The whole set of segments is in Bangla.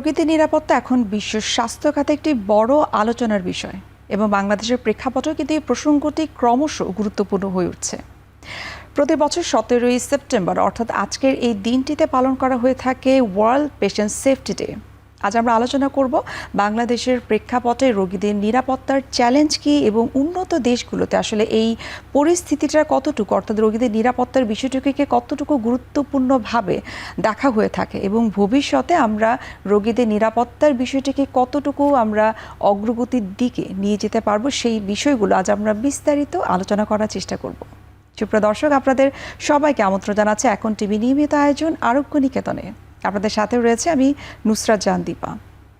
রোগীদের নিরাপত্তা এখন বিশ্ব স্বাস্থ্য খাতে একটি বড় আলোচনার বিষয় এবং বাংলাদেশের প্রেক্ষাপটেও কিন্তু এই প্রসঙ্গটি ক্রমশ গুরুত্বপূর্ণ হয়ে উঠছে। প্রতি বছর 17ই সেপ্টেম্বর অর্থাৎ আজকের এই দিনটিতে পালন করা হয়ে থাকে ওয়ার্ল্ড পেশেন্ট সেফটি ডে। আজ আমরা আলোচনা করব বাংলাদেশের প্রেক্ষাপটে রোগীদের নিরাপত্তার চ্যালেঞ্জ কী এবং উন্নত দেশগুলোতে আসলে এই পরিস্থিতিটা কতটুকু, অর্থাৎ রোগীদের নিরাপত্তার বিষয়টিকে কতটুকু গুরুত্বপূর্ণভাবে দেখা হয়ে থাকে এবং ভবিষ্যতে আমরা রোগীদের নিরাপত্তার বিষয়টিকে কতটুকু আমরা অগ্রগতির দিকে নিয়ে যেতে পারবো, সেই বিষয়গুলো আজ আমরা বিস্তারিত আলোচনা করার চেষ্টা করব। সুপ্রিয় দর্শক, আপনাদের সবাইকে আমন্ত্রণ জানাচ্ছে এখন টিভি নিয়মিত আয়োজন আরোগ্য নিকেতনে। আপনাদের সাথে রয়েছে আমি নুসরাত জাহান দীপা।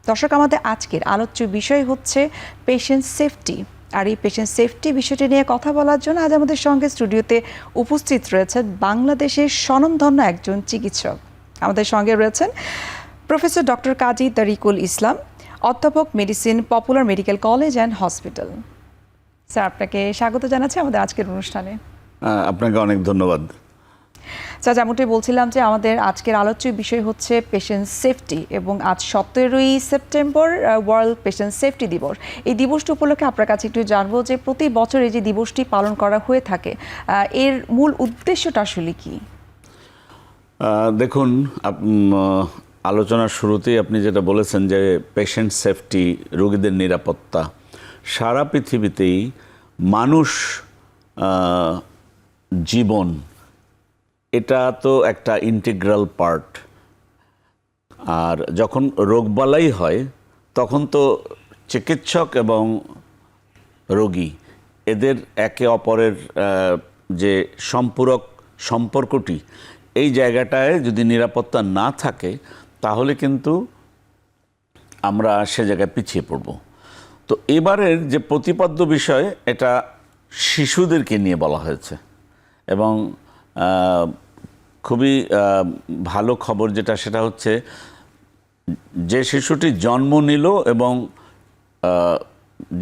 দর্শক, আমাদের আজকের আলোচ্য বিষয় হচ্ছে পেশেন্ট সেফটি। আর এই পেশেন্ট সেফটি বিষয়টি নিয়ে কথা বলার জন্য আজ আমাদের সঙ্গে স্টুডিওতে উপস্থিত রয়েছেন বাংলাদেশের স্বনামধন্য একজন চিকিৎসক। আমাদের সঙ্গে রয়েছেন প্রফেসর ডক্টর কাজী তারিকুল ইসলাম, অধ্যাপক medicine, popular medical college and hospital. Sir, আপনাকে স্বাগত জানাচ্ছি আমাদের আজকের অনুষ্ঠানে। আপনাকে অনেক ধন্যবাদ। স্যার, যেমনটি বলছিলাম যে আমাদের আজকের আলোচ্য বিষয় হচ্ছে পেশেন্ট সেফটি এবং আজ 17ই সেপ্টেম্বর ওয়ার্ল্ড পেশেন্ট সেফটি দিবস। এই দিবসটি উপলক্ষে আপনার কাছে একটু জানবো যে প্রতি বছর এই যে দিবসটি পালন করা হয়ে থাকে, এর মূল উদ্দেশ্যটা আসলে কি? দেখুন, আলোচনার শুরুতেই আপনি যেটা বলেছেন যে পেশেন্ট সেফটি, রোগীদের নিরাপত্তা, সারা পৃথিবীতেই মানুষ জীবন, এটা তো একটা ইন্টিগ্রাল পার্ট। আর যখন রোগবালাই হয় তখন তো চিকিৎসক এবং রোগী এদের একে অপরের যে সম্পর্কটি, এই জায়গাটায় যদি নিরাপত্তা না থাকে তাহলে কিন্তু আমরা সে জায়গায় পিছিয়ে পড়ব। তো এবারের যে প্রতিপাদ্য বিষয়, এটা শিশুদেরকে নিয়ে বলা হয়েছে এবং খুবই ভালো খবর যেটা, সেটা হচ্ছে যে শিশুটি জন্ম নিল এবং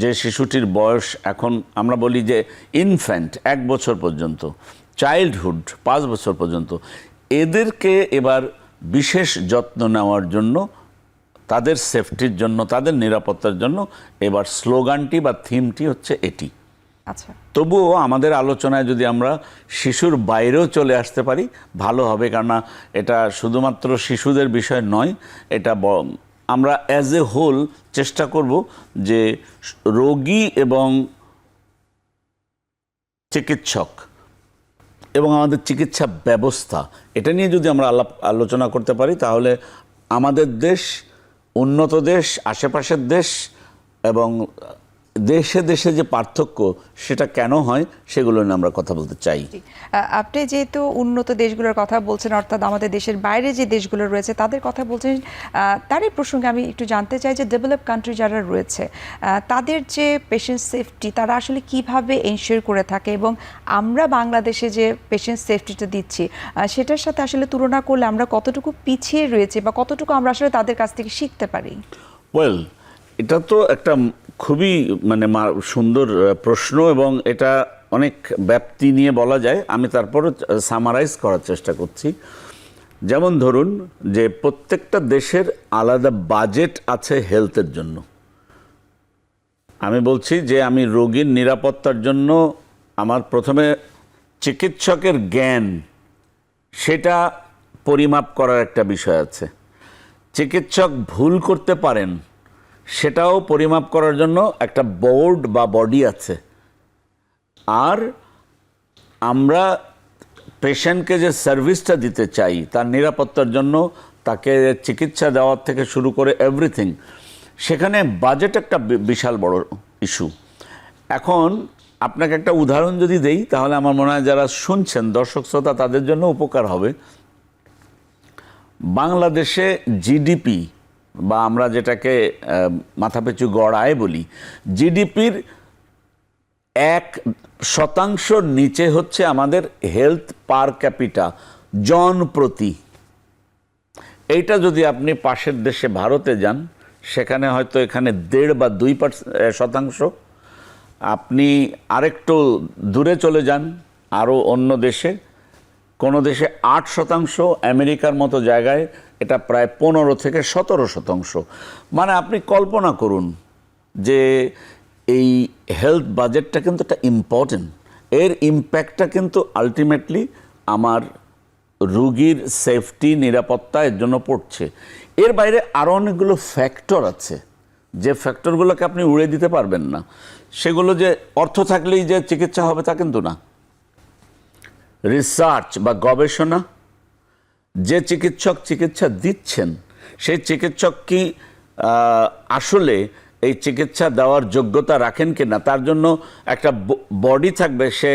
যে শিশুটির বয়স এখন আমরা বলি যে ইনফ্যান্ট 1 বছর পর্যন্ত, চাইল্ডহুড 5 বছর পর্যন্ত, এদেরকে এবার বিশেষ যত্ন নেওয়ার জন্য, তাদের সেফটির জন্য, তাদের নিরাপত্তার জন্য এবার স্লোগানটি বা থিমটি হচ্ছে এটি। আচ্ছা, তবুও আমাদের আলোচনায় যদি আমরা শিশুর বাইরেও চলে আসতে পারি ভালো হবে, কেননা এটা শুধুমাত্র শিশুদের বিষয় নয়। এটা আমরা অ্যাজ এ হোল চেষ্টা করব যে রোগী এবং চিকিৎসক এবং আমাদের চিকিৎসা ব্যবস্থা, এটা নিয়ে যদি আমরা আলোচনা করতে পারি তাহলে আমাদের দেশ, উন্নত দেশ, আশেপাশের দেশ এবং দেশে দেশে যে পার্থক্য সেটা কেন হয় সেগুলো নিয়ে আমরা কথা বলতে চাই। আপনি যেহেতু উন্নত দেশগুলোর কথা বলছেন, অর্থাৎ আমাদের দেশের বাইরে যে দেশগুলো রয়েছে তাদের কথা বলছেন, তারই প্রসঙ্গে আমি একটু জানতে চাই যে ডেভেলপ কান্ট্রি যারা রয়েছে তাদের যে পেশেন্ট সেফটি তারা আসলে কিভাবে এনশিওর করে থাকে এবং আমরা বাংলাদেশে যে পেশেন্ট সেফটিটা দিচ্ছি সেটার সাথে আসলে তুলনা করলে আমরা কতটুকু পিছিয়ে রয়েছে বা কতটুকু আমরা আসলে তাদের কাছ থেকে শিখতে পারি? ওয়েল, এটা তো একটা খুবই সুন্দর প্রশ্ন এবং এটা অনেক ব্যাপ্তি নিয়ে বলা যায়। আমি তারপরে সামারাইজ করার চেষ্টা করছি। যেমন ধরুন যে প্রত্যেকটা দেশের আলাদা বাজেট আছে হেলথের জন্য। আমি বলছি যে আমি রোগীর নিরাপত্তার জন্য আমার প্রথমে চিকিৎসকের জ্ঞান, সেটা পরিমাপ করার একটা বিষয় আছে। চিকিৎসক ভুল করতে পারেন, সেটাও পরিমাপ করার জন্য একটা বোর্ড বা বডি আছে। আর আমরা পেশেন্টকে যে সার্ভিসটা দিতে চাই তার নিরাপত্তার জন্য, তাকে চিকিৎসা দেওয়ার থেকে শুরু করে এভরিথিং, সেখানে বাজেট একটা বিশাল বড় ইস্যু। এখন আপনাকে একটা উদাহরণ যদি দেই তাহলে আমার মনে হয় যারা শুনছেন, দর্শক শ্রোতা, তাদের জন্য উপকার হবে। বাংলাদেশে জিডিপি বা আমরা যেটাকে মাথাপিছু গড় আয় বলি, জিডিপির 1% নিচে হচ্ছে আমাদের হেলথ পার ক্যাপিটা, জন প্রতি। এইটা যদি আপনি পাশের দেশে ভারতে যান, সেখানে হয়তো এখানে 1.5 বা 2%। আপনি আরেকটু দূরে চলে যান আরও অন্য দেশে, কোনো দেশে 8%, আমেরিকার মতো জায়গায় এটা প্রায় 15 থেকে 17%। মানে আপনি কল্পনা করুন যে এই হেলথ বাজেটটা কিন্তু একটা ইম্পর্টেন্ট, এর ইম্প্যাক্টটা কিন্তু আলটিমেটলি আমার রুগীর সেফটি, নিরাপত্তা এর জন্য পড়ছে। এর বাইরে আরও অনেকগুলো ফ্যাক্টর আছে, যে ফ্যাক্টরগুলোকে আপনি উড়ে দিতে পারবেন না। সেগুলো যে অর্থ থাকলেই যে চিকিৎসা হবে তা কিন্তু না। রিসার্চ বা গবেষণা, যে চিকিৎসক চিকিৎসা দিচ্ছেন সেই চিকিৎসক কি আসলে এই চিকিৎসা দেওয়ার যোগ্যতা রাখেন কি না, তার জন্য একটা বডি থাকবে, সে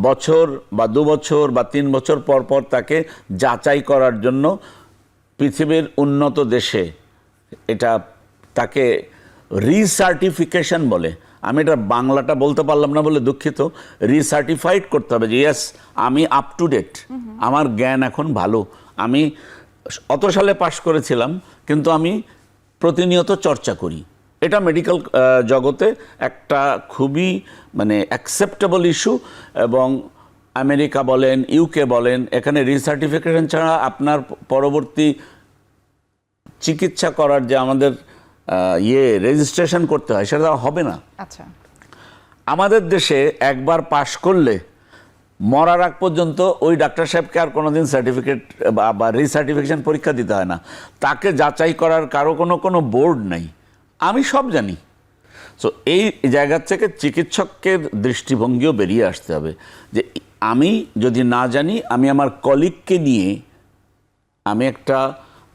বছর বা 2 বছর বা 3 বছর পর পর তাকে যাচাই করার জন্য পৃথিবীর উন্নত দেশে এটা তাকে রিসার্টিফিকেশন বলে। আমি এটা বাংলাটা বলতে পারলাম না বলে দুঃখিত। রিসার্টিফাইড করতে হবে যে ইয়েস আমি আপ টু ডেট, আমার জ্ঞান এখন ভালো, আমি অত সালে পাশ করেছিলাম কিন্তু আমি প্রতিনিয়ত চর্চা করি। এটা মেডিকেল জগতে একটা খুবই মানে অ্যাকসেপ্টেবল ইস্যু। এবং আমেরিকা বলেন, ইউকে বলেন, এখানে রিসার্টিফিকেশন ছাড়া আপনার পরবর্তী চিকিৎসা করার যে আমাদের রেজিস্ট্রেশন করতে হয় সেটা হবে না। আচ্ছা, আমাদের দেশে একবার পাশ করলে মরার আগ পর্যন্ত ওই ডাক্তার সাহেবকে আর কোনোদিন সার্টিফিকেট বা রিসার্টিফিকেশন পরীক্ষা দিতে হয় না। তাকে যাচাই করার কারো কোনো বোর্ড নাই। আমি সব জানি। সো এই জায়গা থেকে চিকিৎসকের দৃষ্টিভঙ্গিও বেরিয়ে আসতে হবে যে আমি যদি না জানি, আমি আমার কলিগকে নিয়ে আমি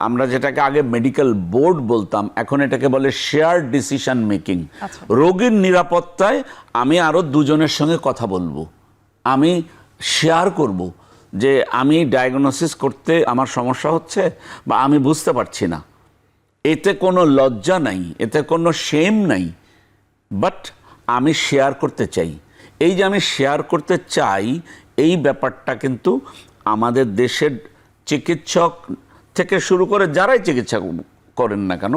আমরা যেটাকে আগে মেডিকেল বোর্ড বলতাম, এখন এটাকে বলে শেয়ার ডিসিশন মেকিং। রোগীর নিরাপত্তায় আমি আরও 2 জনের সঙ্গে কথা বলবো, আমি শেয়ার করব যে আমি ডায়াগনোসিস করতে আমার সমস্যা হচ্ছে বা আমি বুঝতে পারছি না। এতে কোনো লজ্জা নাই, এতে কোনো শেম নাই, বাট আমি শেয়ার করতে চাই। এই যে আমি শেয়ার করতে চাই, এই ব্যাপারটা কিন্তু আমাদের দেশের চিকিৎসক থেকে শুরু করে যারাই চিকিৎসা করেন না কেন,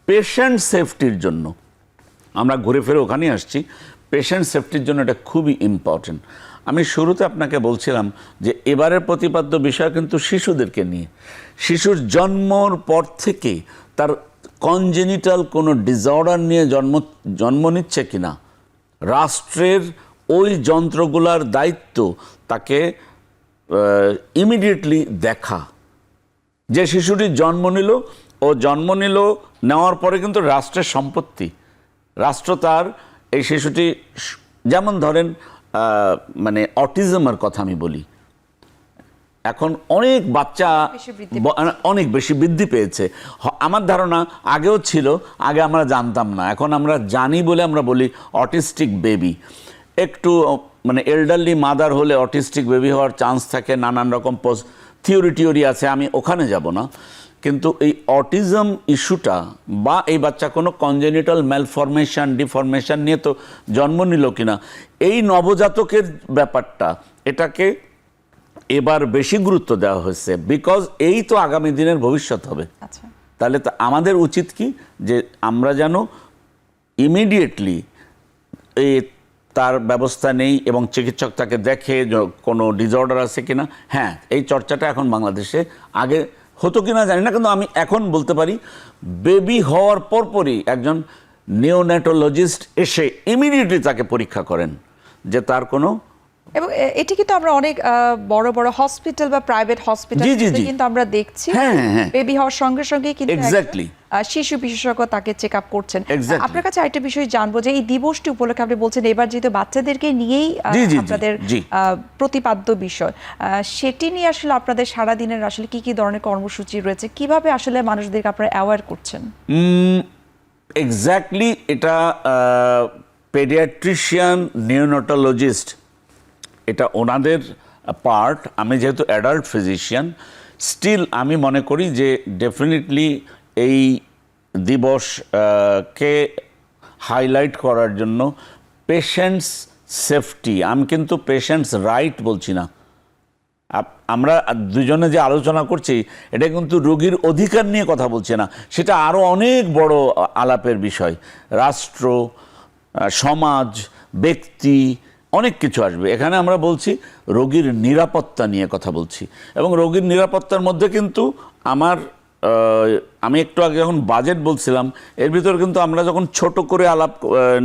পেশেন্ট সেফটির জন্য, আমরা ঘুরে ফিরে ওখানেই আসছি, পেশেন্ট সেফটির জন্য এটা খুবই ইম্পর্টেন্ট। আমি শুরুতে আপনাকে বলছিলাম যে এবারের প্রতিপাদ্য বিষয় কিন্তু শিশুদেরকে নিয়ে। শিশুর জন্মর পর থেকে তার কনজেনিটাল কোনো ডিসঅর্ডার নিয়ে জন্ম নিচ্ছে কিনা, রাষ্ট্রের ওই যন্ত্রগুলার দায়িত্ব তাকে ইমিডিয়েটলি দেখা। যে শিশুটি জন্ম নিল, নেওয়ার পরে কিন্তু রাষ্ট্রের সম্পত্তি, রাষ্ট্র তার এই শিশুটি, যেমন ধরেন মানে অটিজমের কথা আমি বলি, এখন অনেক বাচ্চা অনেক বেশি বৃদ্ধি পেয়েছে। আমার ধারণা আগেও ছিল, আগে আমরা জানতাম না, এখন আমরা জানি বলে আমরা বলি অটিস্টিক বেবি। একটু মানে এল্ডারলি মাদার হলে অটিস্টিক বেবি হওয়ার চান্স থাকে, নানান রকম থিওরি আছে, আমি ওখানে যাব না। কিন্তু এই অটিজম ইস্যুটা বা এই বাচ্চা কোনো কনজেনিটাল ম্যালফরমেশন, ডিফরমেশন নিয়ে তো জন্ম নিল কিনা, এই নবজাতকের ব্যাপারটা, এটাকে এবার বেশি গুরুত্ব দেওয়া হয়েছে, বিকজ এই তো আগামী দিনের ভবিষ্যৎ হবে। তাহলে আমাদের উচিত কি যে আমরা যেন ইমিডিয়েটলি তার ব্যবস্থা নেই এবং চিকিৎসক তাকে দেখে কোনো ডিসঅর্ডার আছে কিনা। হ্যাঁ, এই চর্চাটা এখন বাংলাদেশে আগে হতো কিনা জানি না, কিন্তু আমি এখন বলতে পারি বেবি হওয়ার পরপরই একজন নিওনেটোলজিস্ট এসে ইমিডিয়েটলি তাকে পরীক্ষা করেন যে তার কোনো, এবং এটি কিন্তু আমরা অনেক বড় বড় হসপিটাল বা প্রাইভেট হসপিটাল কিন্তু আমরা দেখছি বেবি হওয়ার সঙ্গে সঙ্গে কিন্তু এক্স্যাক্টলি শিশু বিশেষজ্ঞ তাকে চেক আপ করছেন। আপনার কাছে আরেকটা বিষয় জানবো যে এই দিবসটি উপলক্ষে আপনি বলছেন এবার যেহেতু বাচ্চাদেরকে নিয়েই আপনাদের প্রতিপাদ্য বিষয়, সেটি নিয়ে আসলে আপনাদের সারাদিনের আসলে কি কি ধরনের কর্মসূচি রয়েছে, কিভাবে আসলে মানুষদেরকে আপনারা অ্যাওয়্যার করছেন? এক্স্যাক্টলি, এটা পেডিয়াট্রিশিয়ান, নিওনেটোলজিস্ট, এটা ওনাদের পার্ট। আমি যেহেতু অ্যাডাল্ট ফিজিশিয়ান, স্টিল আমি মনে করি যে ডেফিনেটলি এই দিবসকে হাইলাইট করার জন্য পেশেন্টস সেফটি, আমি কিন্তু পেশেন্টস রাইট বলছি না, আমরা দুজনে যে আলোচনা করছি এটা কিন্তু রোগীর অধিকার নিয়ে কথা বলছি না, সেটা আরও অনেক বড় আলাপের বিষয়। রাষ্ট্র, সমাজ, ব্যক্তি, অনেক কিছু আসবে। এখানে আমরা বলছি রোগীর নিরাপত্তা নিয়ে কথা বলছি, এবং রোগীর নিরাপত্তার মধ্যে কিন্তু আমি একটু আগে যখন বাজেট বলছিলাম, এর ভিতরে কিন্তু আমরা যখন ছোট করে আলাপ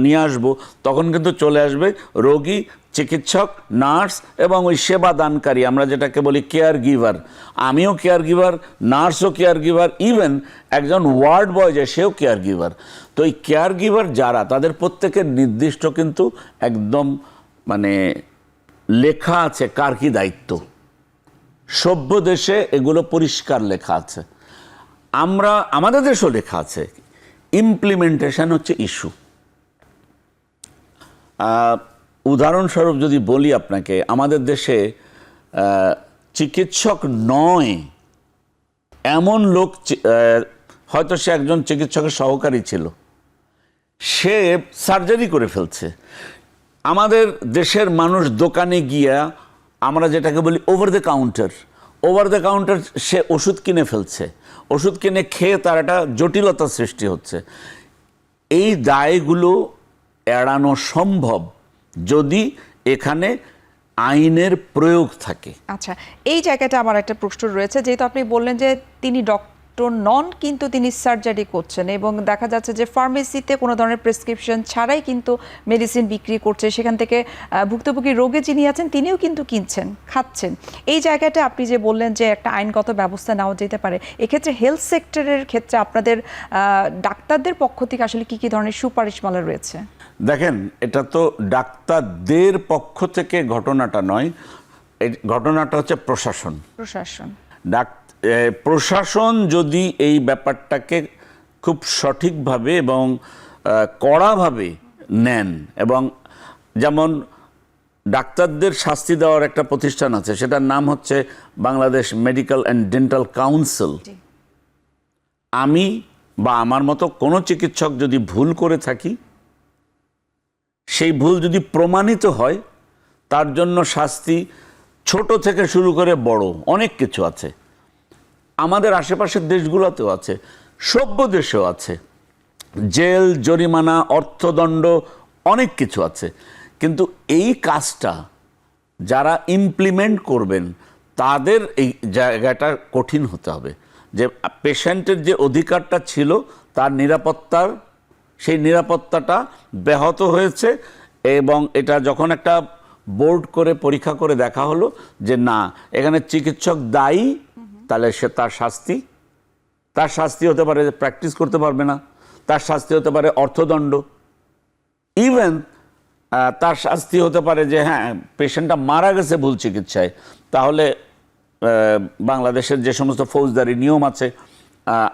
নিয়ে আসব, তখন কিন্তু চলে আসবে রোগী, চিকিৎসক, নার্স এবং ওই সেবা দানকারী, আমরা যেটাকে বলি কেয়ার গিভার। আমিও কেয়ার গিভার, নার্সও কেয়ার গিভার, ইভেন একজন ওয়ার্ড বয় যে সেও কেয়ার গিভার। তো এই কেয়ার গিভার যারা, তাদের প্রত্যেকের নির্দিষ্ট কিন্তু একদম মানে লেখা আছে কার কি দায়িত্ব। সভ্য দেশে এগুলো পরিষ্কার লেখা আছে, আমাদের দেশেও লেখা আছে। ইমপ্লিমেন্টেশন হচ্ছে ইস্যু। উদাহরণস্বরূপ যদি বলি আপনাকে, আমাদের দেশে চিকিৎসক নয় এমন লোক, হয়তো সে একজন চিকিৎসকের সহকারী ছিল, সে সার্জারি করে ফেলছে। আমাদের দেশের মানুষ দোকানে গিয়া, আমরা যেটাকে বলি ওভার দ্য কাউন্টার সে ওষুধ কিনে ফেলছে, ওষুধ কিনে খেয়ে তার একটা জটিলতা সৃষ্টি হচ্ছে। এই দায়গুলো এড়ানো সম্ভব যদি এখানে আইনের প্রয়োগ থাকে। আচ্ছা, এই জায়গাটা আমার একটা প্রশ্ন রয়েছে, যেহেতু আপনি বললেন যে তিনি ডক্টর নন কিন্তু তিনি সার্জারি করছেন, এবং দেখা যাচ্ছে যে ফার্মেসিতে কোনো ধরনের প্রেসক্রিপশন ছাড়াই কিন্তু মেডিসিন বিক্রি করছে, সেখান থেকে ভুক্তভোগী রোগী যিনি আছেন তিনিও কিন্তু কিনছেন, খাচ্ছেন। এই জায়গাটা আপনি যে বললেন যে একটা আইনগত ব্যবস্থা নেওয়া যেতে পারে, এক্ষেত্রে হেলথ সেক্টরের ক্ষেত্রে আপনাদের ডাক্তারদের পক্ষ থেকে আসলে কি কি ধরনের সুপারিশমালা রয়েছে? দেখেন, এটা তো ডাক্তারদের পক্ষ থেকে ঘটনাটা নয়, এই ঘটনাটা হচ্ছে প্রশাসন। প্রশাসন যদি এই ব্যাপারটাকে খুব সঠিকভাবে এবং কড়াভাবে নেন, এবং যেমন ডাক্তারদের শাস্তি দেওয়ার একটা প্রতিষ্ঠান আছে, সেটার নাম হচ্ছে Bangladesh medical and dental council. আমি বা আমার মতো কোনো চিকিৎসক যদি ভুল করে থাকি, সেই ভুল যদি প্রমাণিত হয়, তার জন্য শাস্তি ছোট থেকে শুরু করে বড় অনেক কিছু আছে। আমাদের আশেপাশের দেশগুলোতেও আছে, সভ্য দেশেও আছে, জেল, জরিমানা, অর্থদণ্ড, অনেক কিছু আছে। কিন্তু এই কাজটা যারা ইমপ্লিমেন্ট করবেন, তাদের এই জায়গাটা কঠিন হতে হবে, যে পেশেন্টের যে অধিকারটা ছিল তার সেই নিরাপত্তাটা ব্যাহত হয়েছে, এবং এটা যখন একটা বোর্ড করে পরীক্ষা করে দেখা হলো যে না, এখানে চিকিৎসক দায়ী, তাহলে সে তার শাস্তি হতে পারে প্র্যাকটিস করতে পারবে না, তার শাস্তি হতে পারে অর্থদণ্ড, ইভেন তার শাস্তি হতে পারে যে হ্যাঁ, পেশেন্টটা মারা গেছে ভুল চিকিৎসায়, তাহলে বাংলাদেশের যে সমস্ত ফৌজদারি নিয়ম আছে,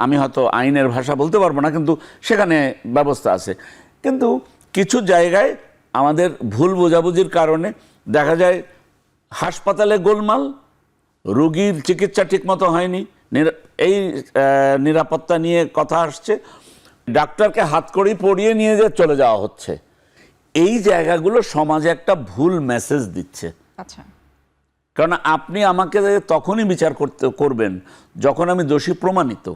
আমি হয়তো আইনের ভাষা বলতে পারবো না, কিন্তু সেখানে ব্যবস্থা আছে। কিন্তু কিছু জায়গায় আমাদের ভুল বোঝাবুঝির কারণে দেখা যায় হাসপাতালে গোলমাল, রোগীর চিকিৎসা ঠিকমতো হয়নি, এই নিরাপত্তা নিয়ে কথা আসছে, ডাক্তারকে হাত করেই পড়িয়ে নিয়ে চলে যাওয়া হচ্ছে। এই জায়গাগুলো সমাজে একটা ভুল মেসেজ দিচ্ছে। আচ্ছা, কারণ আপনি আমাকে তখনই বিচার করবেন যখন আমি দোষী প্রমাণিত।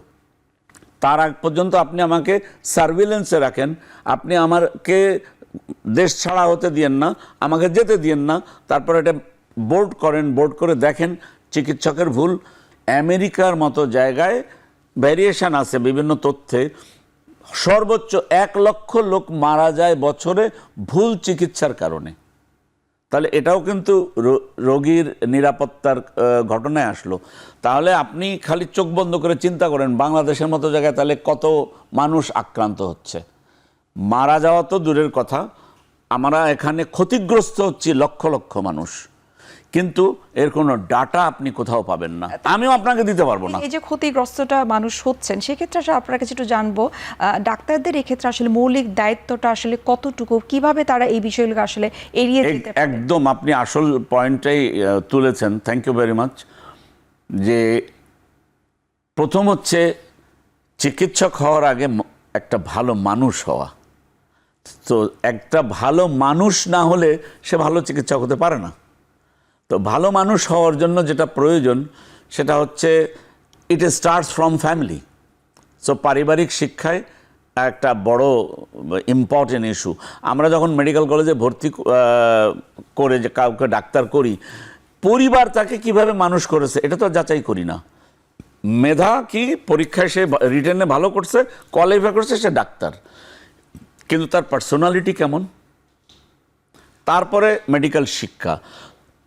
তার আগ পর্যন্ত আপনি আমাকে সার্ভিলেন্সে রাখেন, আপনি আমাকে দেশ ছাড়া হতে দিয়েন না, আমাকে যেতে দিয়েন না, তারপর এটা বোর্ড করে দেখেন চিকিৎসকের ভুল। আমেরিকার মতো জায়গায় ভ্যারিয়েশন আছে বিভিন্ন তথ্যে, সর্বোচ্চ 1 লক্ষ লোক মারা যায় বছরে ভুল চিকিৎসার কারণে। তাহলে এটাও কিন্তু রোগীর নিরাপত্তার ঘটনায় আসলো। তাহলে আপনি খালি চোখ বন্ধ করে চিন্তা করেন বাংলাদেশের মতো জায়গায় তাহলে কত মানুষ আক্রান্ত হচ্ছে। মারা যাওয়া তো দূরের কথা, আমরা এখানে ক্ষতিগ্রস্ত হচ্ছি লক্ষ লক্ষ মানুষ, কিন্তু এর কোনো ডাটা আপনি কোথাও পাবেন না, আমিও আপনাকে দিতে পারবো না। এই যে ক্ষতিগ্রস্তটা মানুষ হচ্ছেন, সেক্ষেত্রে আসলে আপনার কাছে একটু জানবো, ডাক্তারদের এক্ষেত্রে আসলে মৌলিক দায়িত্বটা আসলে কতটুকু, কিভাবে তারা এই বিষয়গুলো আসলে এড়িয়ে যেতে পারে? একদম আপনি আসল পয়েন্টটাই তুলেছেন, থ্যাংক ইউ ভেরি মাচ। যে প্রথম হচ্ছে চিকিৎসক হওয়ার আগে একটা ভালো মানুষ হওয়া। তো একটা ভালো মানুষ না হলে সে ভালো চিকিৎসক হতে পারে না। তো ভালো মানুষ হওয়ার জন্য যেটা প্রয়োজন সেটা হচ্ছে it starts from family. So পারিবারিক শিক্ষায় একটা বড় ইম্পর্টেন্ট ইস্যু। আমরা যখন মেডিকেল কলেজে ভর্তি করে যে কাউকে ডাক্তার করি, পরিবার তাকে কিভাবে মানুষ করেছে এটা তো যাচাই করি না। মেধা কি, পরীক্ষায় সে রিটেনে ভালো করছে, কোয়ালিফাই করছে, সে ডাক্তার, কিন্তু তার পার্সোনালিটি কেমন। তারপরে মেডিকেল শিক্ষা,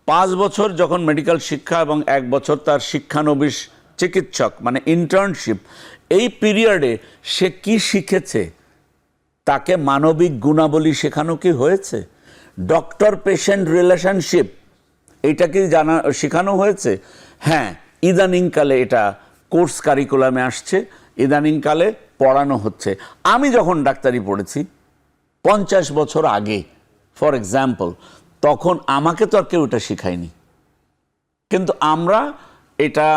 5 বছর যখন মেডিকেল শিক্ষা এবং 1 বছর তার শিক্ষানবিশ চিকিৎসক মানে ইন্টার্নশিপ, এই পিরিয়ডে সে কি শিখেছে, তাকে মানবিক গুণাবলী শেখানো কি হয়েছে, ডক্টর পেশেন্ট রিলেশনশিপ এটা কি শেখানো হয়েছে। হ্যাঁ, ইদানিংকালে এটা কোর্স কারিকুলামে আসছে, ইদানিংকালে পড়ানো হচ্ছে। আমি যখন ডাক্তারি পড়েছি 50 বছর আগে ফর এক্সাম্পল, তখন আমাকে তো আর কেউ এটা শেখায়নি, কিন্তু আমরা এটা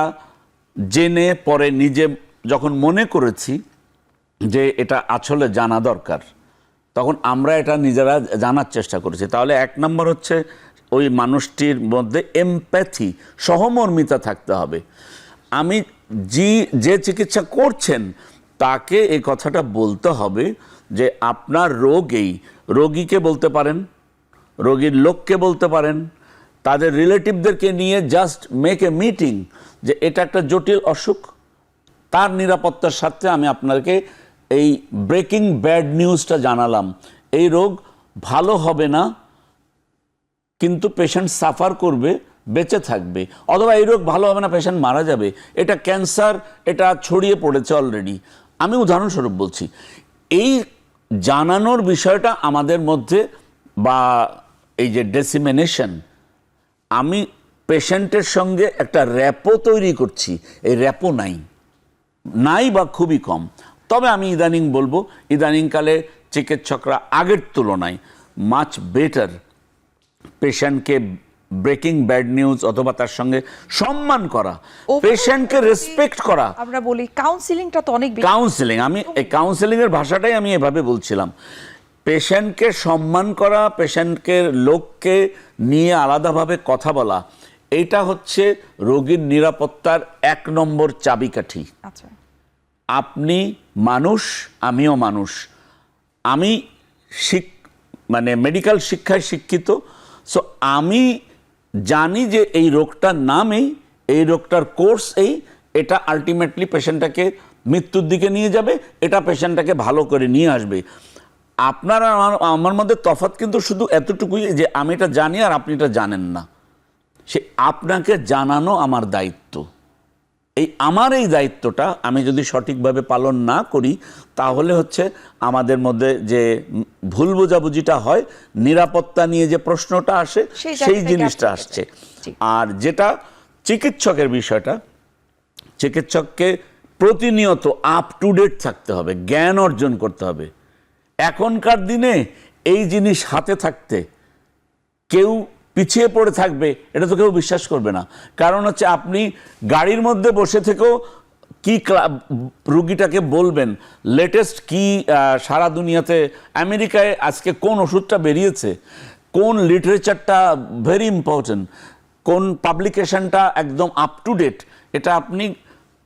জেনে পরে নিজে যখন মনে করেছি যে এটা আসলে জানা দরকার, তখন আমরা এটা নিজেরা জানার চেষ্টা করেছি। তাহলে 1 নম্বর হচ্ছে ওই মানুষটির মধ্যে এমপ্যাথি, সহমর্মিতা থাকতে হবে। আমি যে চিকিৎসা করছেন তাকে এই কথাটা বলতে হবে যে আপনার রোগ এই, রোগীকে বলতে পারেন, রোগীর লোককে বলতে পারেন, তাদের রিলেটিভদেরকে নিয়ে জাস্ট মেক এ মিটিং যে এটা একটা জটিল অসুখ, তার নিরাপত্তার সাথে আমি আপনাকে এই ব্রেকিং ব্যাড নিউজটা জানালাম, এই রোগ ভালো হবে না, কিন্তু পেশেন্ট সাফার করবে, বেঁচে থাকবে, অথবা এই রোগ ভালো হবে না, পেশেন্ট মারা যাবে, এটা ক্যান্সার, এটা ছড়িয়ে পড়েছে অলরেডি। আমি উদাহরণস্বরূপ বলছি, এই জানানোর বিষয়টা আমাদের মধ্যে, বা এই যে ডেসিমিনেশন, আমি পেশেন্টের সঙ্গে একটা র্যাপো তৈরি করছি, এই র্যাপো নাই বা খুবই কম। তবে আমি ইদানিং বলবো, ইদানিংকালে চিকিৎসকরা আগের তুলনায় মাচ বেটার পেশেন্টকে ব্রেকিং ব্যাড নিউজ অথবা তার সঙ্গে সম্মান করা, পেশেন্টকে রেসপেক্ট করা। আমরা বলি কাউন্সিলিংটা তো অনেক কাউন্সিলিং, আমি এই কাউন্সিলিং এর ভাষাটাই আমি এভাবে বলছিলাম, পেশেন্টকে সম্মান করা, পেশেন্টকে লোককে নিয়ে আলাদাভাবে কথা বলা, এইটা হচ্ছে রোগীর নিরাপত্তার 1 নম্বর চাবিকাঠি। আচ্ছা, আপনি মানুষ, আমিও মানুষ, আমি মানে মেডিকেল শিক্ষায় শিক্ষিত, সো আমি জানি যে এই রোগটার নাম এই রোগটার কোর্স এটা আলটিমেটলি পেশেন্টটাকে মৃত্যুর দিকে নিয়ে যাবে, এটা পেশেন্টটাকে ভালো করে নিয়ে আসবে। আপনার আমার মধ্যে তফাৎ কিন্তু শুধু এতটুকুই যে আমি এটা জানি আর আপনি এটা জানেন না, সে আপনাকে জানানো আমার দায়িত্ব। আমার এই দায়িত্বটা আমি যদি সঠিকভাবে পালন না করি, তাহলে হচ্ছে আমাদের মধ্যে যে ভুল বোঝাবুঝিটা হয়, নিরাপত্তা নিয়ে যে প্রশ্নটা আসে, সেই জিনিসটা আসছে। আর যেটা চিকিৎসকের বিষয়টা, চিকিৎসককে প্রতিনিয়ত আপ টু ডেট থাকতে হবে, জ্ঞান অর্জন করতে হবে। এখনকার দিনে এই জিনিস হাতে থাকতে কেউ পিছিয়ে পড়ে থাকবে এটা তো কেউ বিশ্বাস করবে না। কারণ হচ্ছে আপনি গাড়ির মধ্যে বসে থেকেও কি রুগীটাকে বলবেন, লেটেস্ট কি সারা দুনিয়াতে, আমেরিকায় আজকে কোন ওষুধটা বেরিয়েছে, কোন লিটারেচারটা ভেরি ইম্পর্টেন্ট, কোন পাবলিকেশনটা একদম আপ টু ডেট, এটা আপনি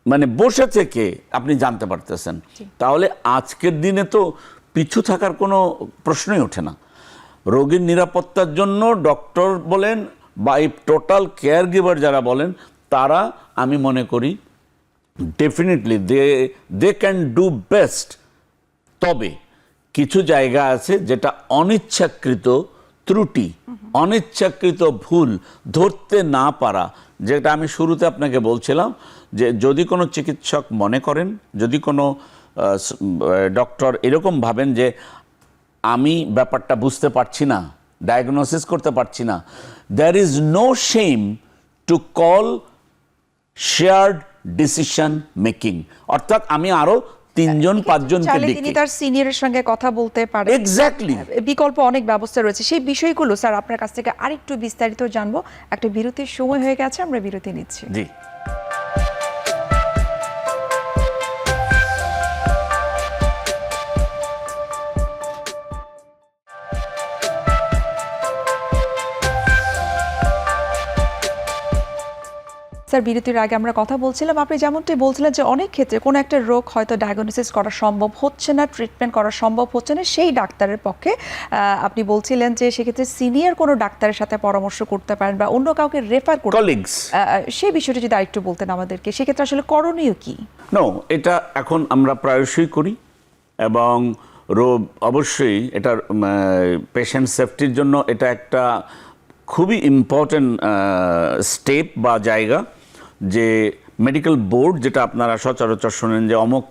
মানে বসে থেকে আপনি জানতে পারতেছেন। তাহলে আজকের দিনে তো পিছু থাকার কোনো প্রশ্নই ওঠে না। রোগীর নিরাপত্তার জন্য ডক্টর বলেন বা এই টোটাল কেয়ার গিভার যারা বলেন, তারা আমি মনে করি definitely they can do best. তবে কিছু জায়গা আছে যেটা অনিচ্ছাকৃত ত্রুটি, অনিচ্ছাকৃত ভুল, ধরতে না পারা, যেটা আমি শুরুতে আপনাকে বলছিলাম যে যদি কোনো চিকিৎসক মনে করেন, যদি কোনো ডক্টর এরকম ভাবেন যে আমি ব্যাপারটা বুঝতে পারছি না, ডায়াগনোসিস করতে পারছি না, there is no shame to call shared decision making. অর্থাৎ আমি আরো 3-5 জনকে ডেকে তিনি তার সিনিয়রের সঙ্গে কথা বলতে পারেন। এক্স্যাক্টলি, বিকল্প অনেক ব্যবস্থা রয়েছে। সেই বিষয়গুলো স্যার আপনার কাছ থেকে আরেকটু বিস্তারিত জানবো। একটা বিরতির সময় হয়ে গেছে, আমরা বিরতি নিচ্ছি। জি। স্যার, বিরতির আগে আমরা কথা বলছিলাম, আপনি যেমনটি বলছিলেন যে অনেক ক্ষেত্রে কোনো একটা রোগ হয়তো ডায়াগনোসিস করা সম্ভব হচ্ছে না, ট্রিটমেন্ট করা সম্ভব হচ্ছে না, সেই ডাক্তারের পক্ষে আপনি বলছিলেন যে সেক্ষেত্রে সিনিয়র কোনো ডাক্তারের সাথে পরামর্শ করতে পারেন বা অন্য কাউকে রেফার করতে কলিগস, সেই বিষয়টা যদি আরেকটু বলতেন আমাদেরকে, সেক্ষেত্রে আসলে করণীয় কি? নো, এটা এখন আমরা প্রায়শই করি এবং অবশ্যই এটার পেশেন্ট সেফটির জন্য এটা একটা খুবই ইম্পর্টেন্ট স্টেপ বা জায়গা, যে মেডিকেল বোর্ড, যেটা আপনারা সচরাচর শোনেন যে অমুক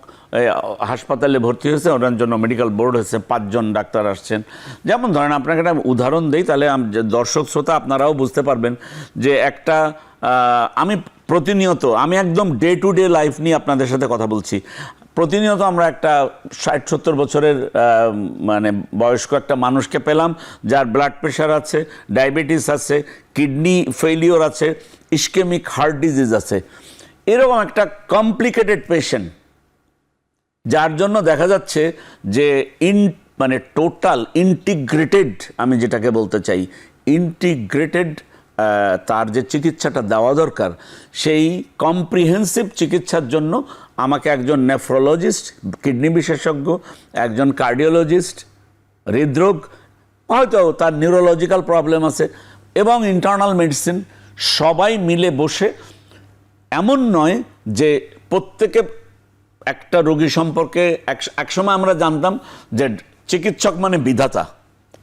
হাসপাতালে ভর্তি হয়েছে, ওটার জন্য মেডিকেল বোর্ড হয়েছে, 5 জন ডাক্তার আসছেন। যেমন ধরেন, আপনাকে একটা উদাহরণ দেই, তাহলে দর্শক শ্রোতা আপনারাও বুঝতে পারবেন যে একটা আমি প্রতিনিয়ত, আমি একদম ডে টু ডে লাইফ নিয়ে আপনাদের সাথে কথা বলছি। প্রতিনিয়ত আমরা একটা 60-70 বছরের মানে বয়স্ক একটা মানুষকে পেলাম, যার ব্লাড প্রেশার আছে, ডায়াবেটিস আছে, কিডনি ফেলিওর আছে, ইসকেমিক হার্ট ডিজিজ আছে, এরকম একটা কমপ্লিকেটেড পেশেন্ট, যার জন্য দেখা যাচ্ছে যে মানে টোটাল ইন্টিগ্রেটেড, আমি যেটাকে বলতে চাই ইন্টিগ্রেটেড, তার যে চিকিৎসাটা দেওয়া দরকার, সেই কম্প্রিহেন্সিভ চিকিৎসার জন্য আমাকে একজন নেফ্রোলজিস্ট, কিডনি বিশেষজ্ঞ, একজন কার্ডিওলজিস্ট, হৃদরোগ, হয়তো তার নিউরোলজিক্যাল প্রবলেম আছে, এবং ইন্টারনাল মেডিসিন, সবাই মিলে বসে, এমন নয় যে প্রত্যেকে একটা রোগী সম্পর্কে, একসময় আমরা জানতাম যে চিকিৎসক মানে বিধাতা,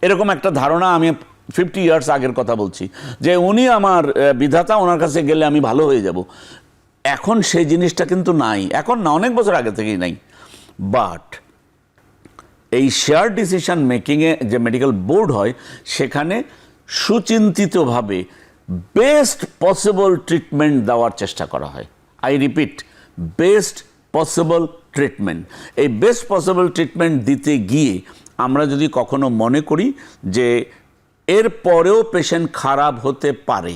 এরকম একটা ধারণা, আমি 50 ইয়ার্স আগের কথা বলছি, যে উনি আমার বিধাতা, ওনার কাছে গেলে আমি ভালো হয়ে যাব। এখন সেই জিনিসটা কিন্তু নাই, এখন না, অনেক বছর আগে থেকেই নাই। বাট এই শেয়ার ডিসিশন মেকিংয়ে যে মেডিকেল বোর্ড হয়, সেখানে সুচিন্তিতভাবে বেস্ট পসিবল ট্রিটমেন্ট দেওয়ার চেষ্টা করা হয়। I repeat, best possible treatment. এই বেস্ট পসিবল ট্রিটমেন্ট দিতে গিয়ে আমরা যদি কখনো মনে করি যে এর পরেও পেশেন্ট খারাপ হতে পারে,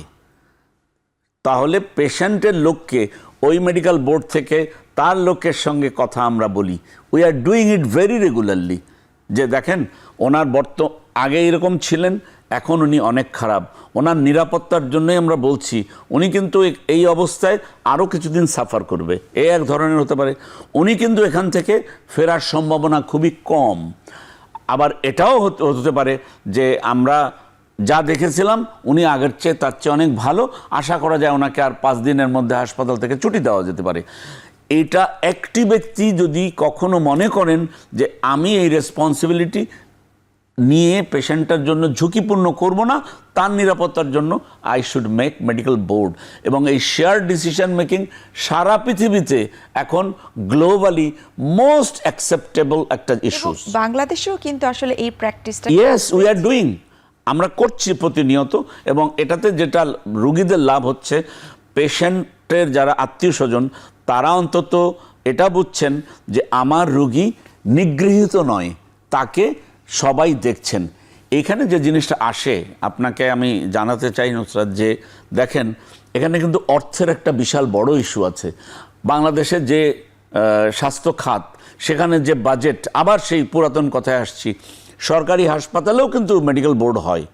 তাহলে পেশেন্টের লোককে ওই মেডিকেল বোর্ড থেকে তার লোকের সঙ্গে কথা আমরা বলি। We are doing it very regularly, যে দেখেন ওনার আগে এরকম ছিলেন, এখন উনি অনেক খারাপ, ওনার নিরাপত্তার জন্যই আমরা বলছি, উনি কিন্তু এই অবস্থায় আরও কিছুদিন সাফার করবে, এই এক ধরনের হতে পারে, উনি কিন্তু এখান থেকে ফেরার সম্ভাবনা খুবই কম। আবার এটাও হতে পারে যে আমরা যা দেখেছিলাম উনি আগের চেয়ে তার চেয়ে অনেক ভালো, আশা করা যায় ওনাকে আর 5 দিনের মধ্যে হাসপাতাল থেকে ছুটি দেওয়া যেতে পারে। এটা একটি ব্যক্তি যদি কখনো মনে করেন যে আমি এই রেসপন্সিবিলিটি নিয়ে পেশেন্টের জন্য ঝুঁকিপূর্ণ করব না, তার নিরাপত্তার জন্য I should make medical board. এবং এই শেয়ার ডিসিশন মেকিং সারা পৃথিবীতে এখন গ্লোবালি মোস্ট অ্যাকসেপ্টেবল একটা ইস্যু। বাংলাদেশেও কিন্তু আসলে এই প্র্যাকটিসটা, ইয়েস, উই আর ডুইং, আমরা করছি প্রতিনিয়ত। এবং এটাতে যেটা রুগীদের লাভ হচ্ছে, পেশেন্টের যারা আত্মীয় স্বজন, তারা অন্তত এটা বুঝছেন যে আমার রুগী নিগৃহীত নয়, তাকে সবাই দেখছেন। এখানে যে জিনিসটা আসে, আপনাকে আমি জানাতে চাই নুসরাত, যে দেখেন এখানে কিন্তু অর্থের একটা বিশাল বড় ইস্যু আছে। বাংলাদেশের যে স্বাস্থ্য খাত, সেখানে যে বাজেট, আবার সেই পুরাতন কথায় আসছি, সরকারি হাসপাতালেও কিন্তু মেডিকেল বোর্ড হয়।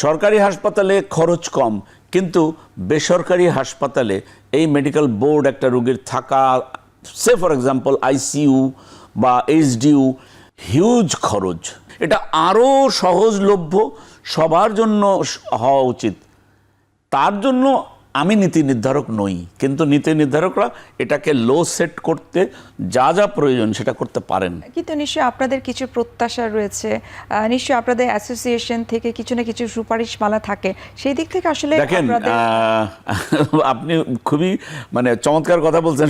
সরকারি হাসপাতালে খরচ কম, কিন্তু বেসরকারি হাসপাতালে এই মেডিকেল বোর্ড একটা রোগীর থাকা, সে ফর এক্সাম্পল আইসিইউ বা এইচডিইউ, হিউজ খরচ। এটা আরও সহজলভ্য, সবার জন্য হওয়া উচিত। তার জন্য আমি নীতি নির্ধারক নই, কিন্তু নীতি নির্ধারকরা এটাকে লো সেট করতে যা যা প্রয়োজন সেটা করতে পারেন। কিন্তু নিশ্চয়ই আপনাদের কিছু প্রত্যাশা রয়েছে, নিশ্চয়ই আপনাদের অ্যাসোসিয়েশন থেকে কিছু না কিছু সুপারিশমালা থাকে, সেই দিক থেকে আসলে দেখেন, আপনি খুবই মানে চমৎকার কথা বলছেন।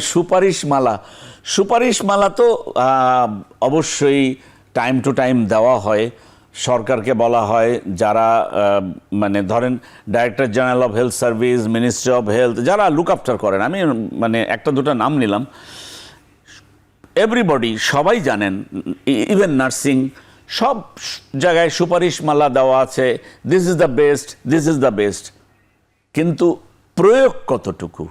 সুপারিশমালা তো অবশ্যই টাইম টু টাইম দেওয়া হয়, সরকারকে বলা হয়, যারা মানে ধরেন director general of health service, ministry of health, যারা লুক আফটার করেন, আমি মানে একটা দুটো নাম নিলাম, এভরিবডি, সবাই জানেন, ইভেন নার্সিং, সব জায়গায় সুপারিশমালা দেওয়া আছে, this is the best, this is the best. কিন্তু প্রয়োগ কতটুকু,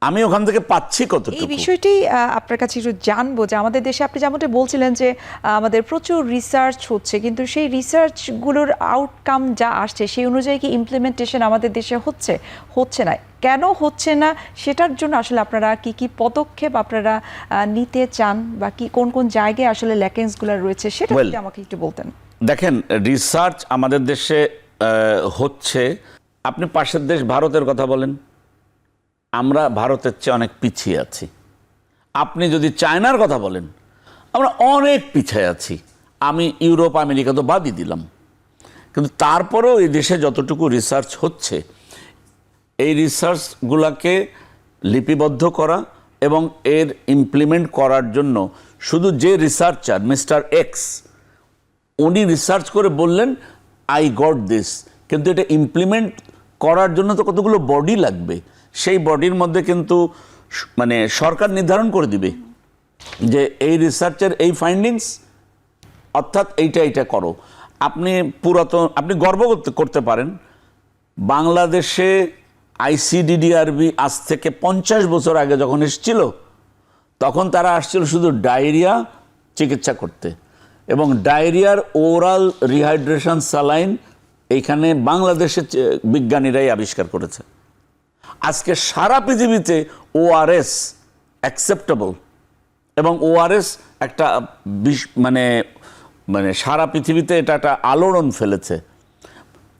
আমি ওখান থেকে পাচ্ছি কতটুকু, এই বিষয়টি আপনার কাছে একটু জানবো। যে আমাদের দেশে আপনি যেমনটা বলছিলেন যে আমাদের প্রচুর রিসার্চ হচ্ছে, কিন্তু সেই রিসার্চগুলোর আউটকাম যা আসছে সেই অনুযায়ী কি ইমপ্লিমেন্টেশন আমাদের দেশে হচ্ছে না? কেন হচ্ছে না সেটার জন্য আসলে আপনারা কি কি পদক্ষেপ আপনারা নিতে চান বা কি কোন কোন জায়গায় আসলে ল্যাকেন্সগুলো রয়েছে সেটা যদি আমাকে একটু বলতেন। দেখেন, রিসার্চ আমাদের দেশে হচ্ছে, আপনি পাশের দেশ ভারতের কথা বলেন, আমরা ভারতের চেয়ে অনেক পিছিয়ে আছি। আপনি যদি চায়নার কথা বলেন, আমরা অনেক পিছিয়ে আছি। আমি ইউরোপ আমেরিকা তো বাদই দিলাম, কিন্তু তারপরেও এই দেশে যতটুকু রিসার্চ হচ্ছে, এই রিসার্চগুলোকে লিপিবদ্ধ করা এবং এর ইমপ্লিমেন্ট করার জন্য শুধু যে রিসার্চার মিস্টার এক্স, উনি রিসার্চ করে বললেন আই গট দিস, কিন্তু এটা ইমপ্লিমেন্ট করার জন্য তো কতগুলো বডি লাগবে। সেই বডির মধ্যে কিন্তু মানে সরকার নির্ধারণ করে দিবে যে এই রিসার্চের এই ফাইন্ডিংস, অর্থাৎ এইটা করো। আপনি গর্ব করতে পারেন, বাংলাদেশে আইসিডিডিআরবি আজ থেকে 50 বছর আগে যখন এসেছিল, তখন তারা আসছিল শুধু ডায়রিয়া চিকিৎসা করতে, এবং ডায়রিয়ার ওরাল রিহাইড্রেশন স্যালাইন এইখানে বাংলাদেশের বিজ্ঞানীরাই আবিষ্কার করেছে। আজকে সারা পৃথিবীতে ওআরএস অ্যাকসেপ্টেবল, এবং ওআরএস একটা মানে সারা পৃথিবীতে এটা একটা আলোড়ন ফেলেছে।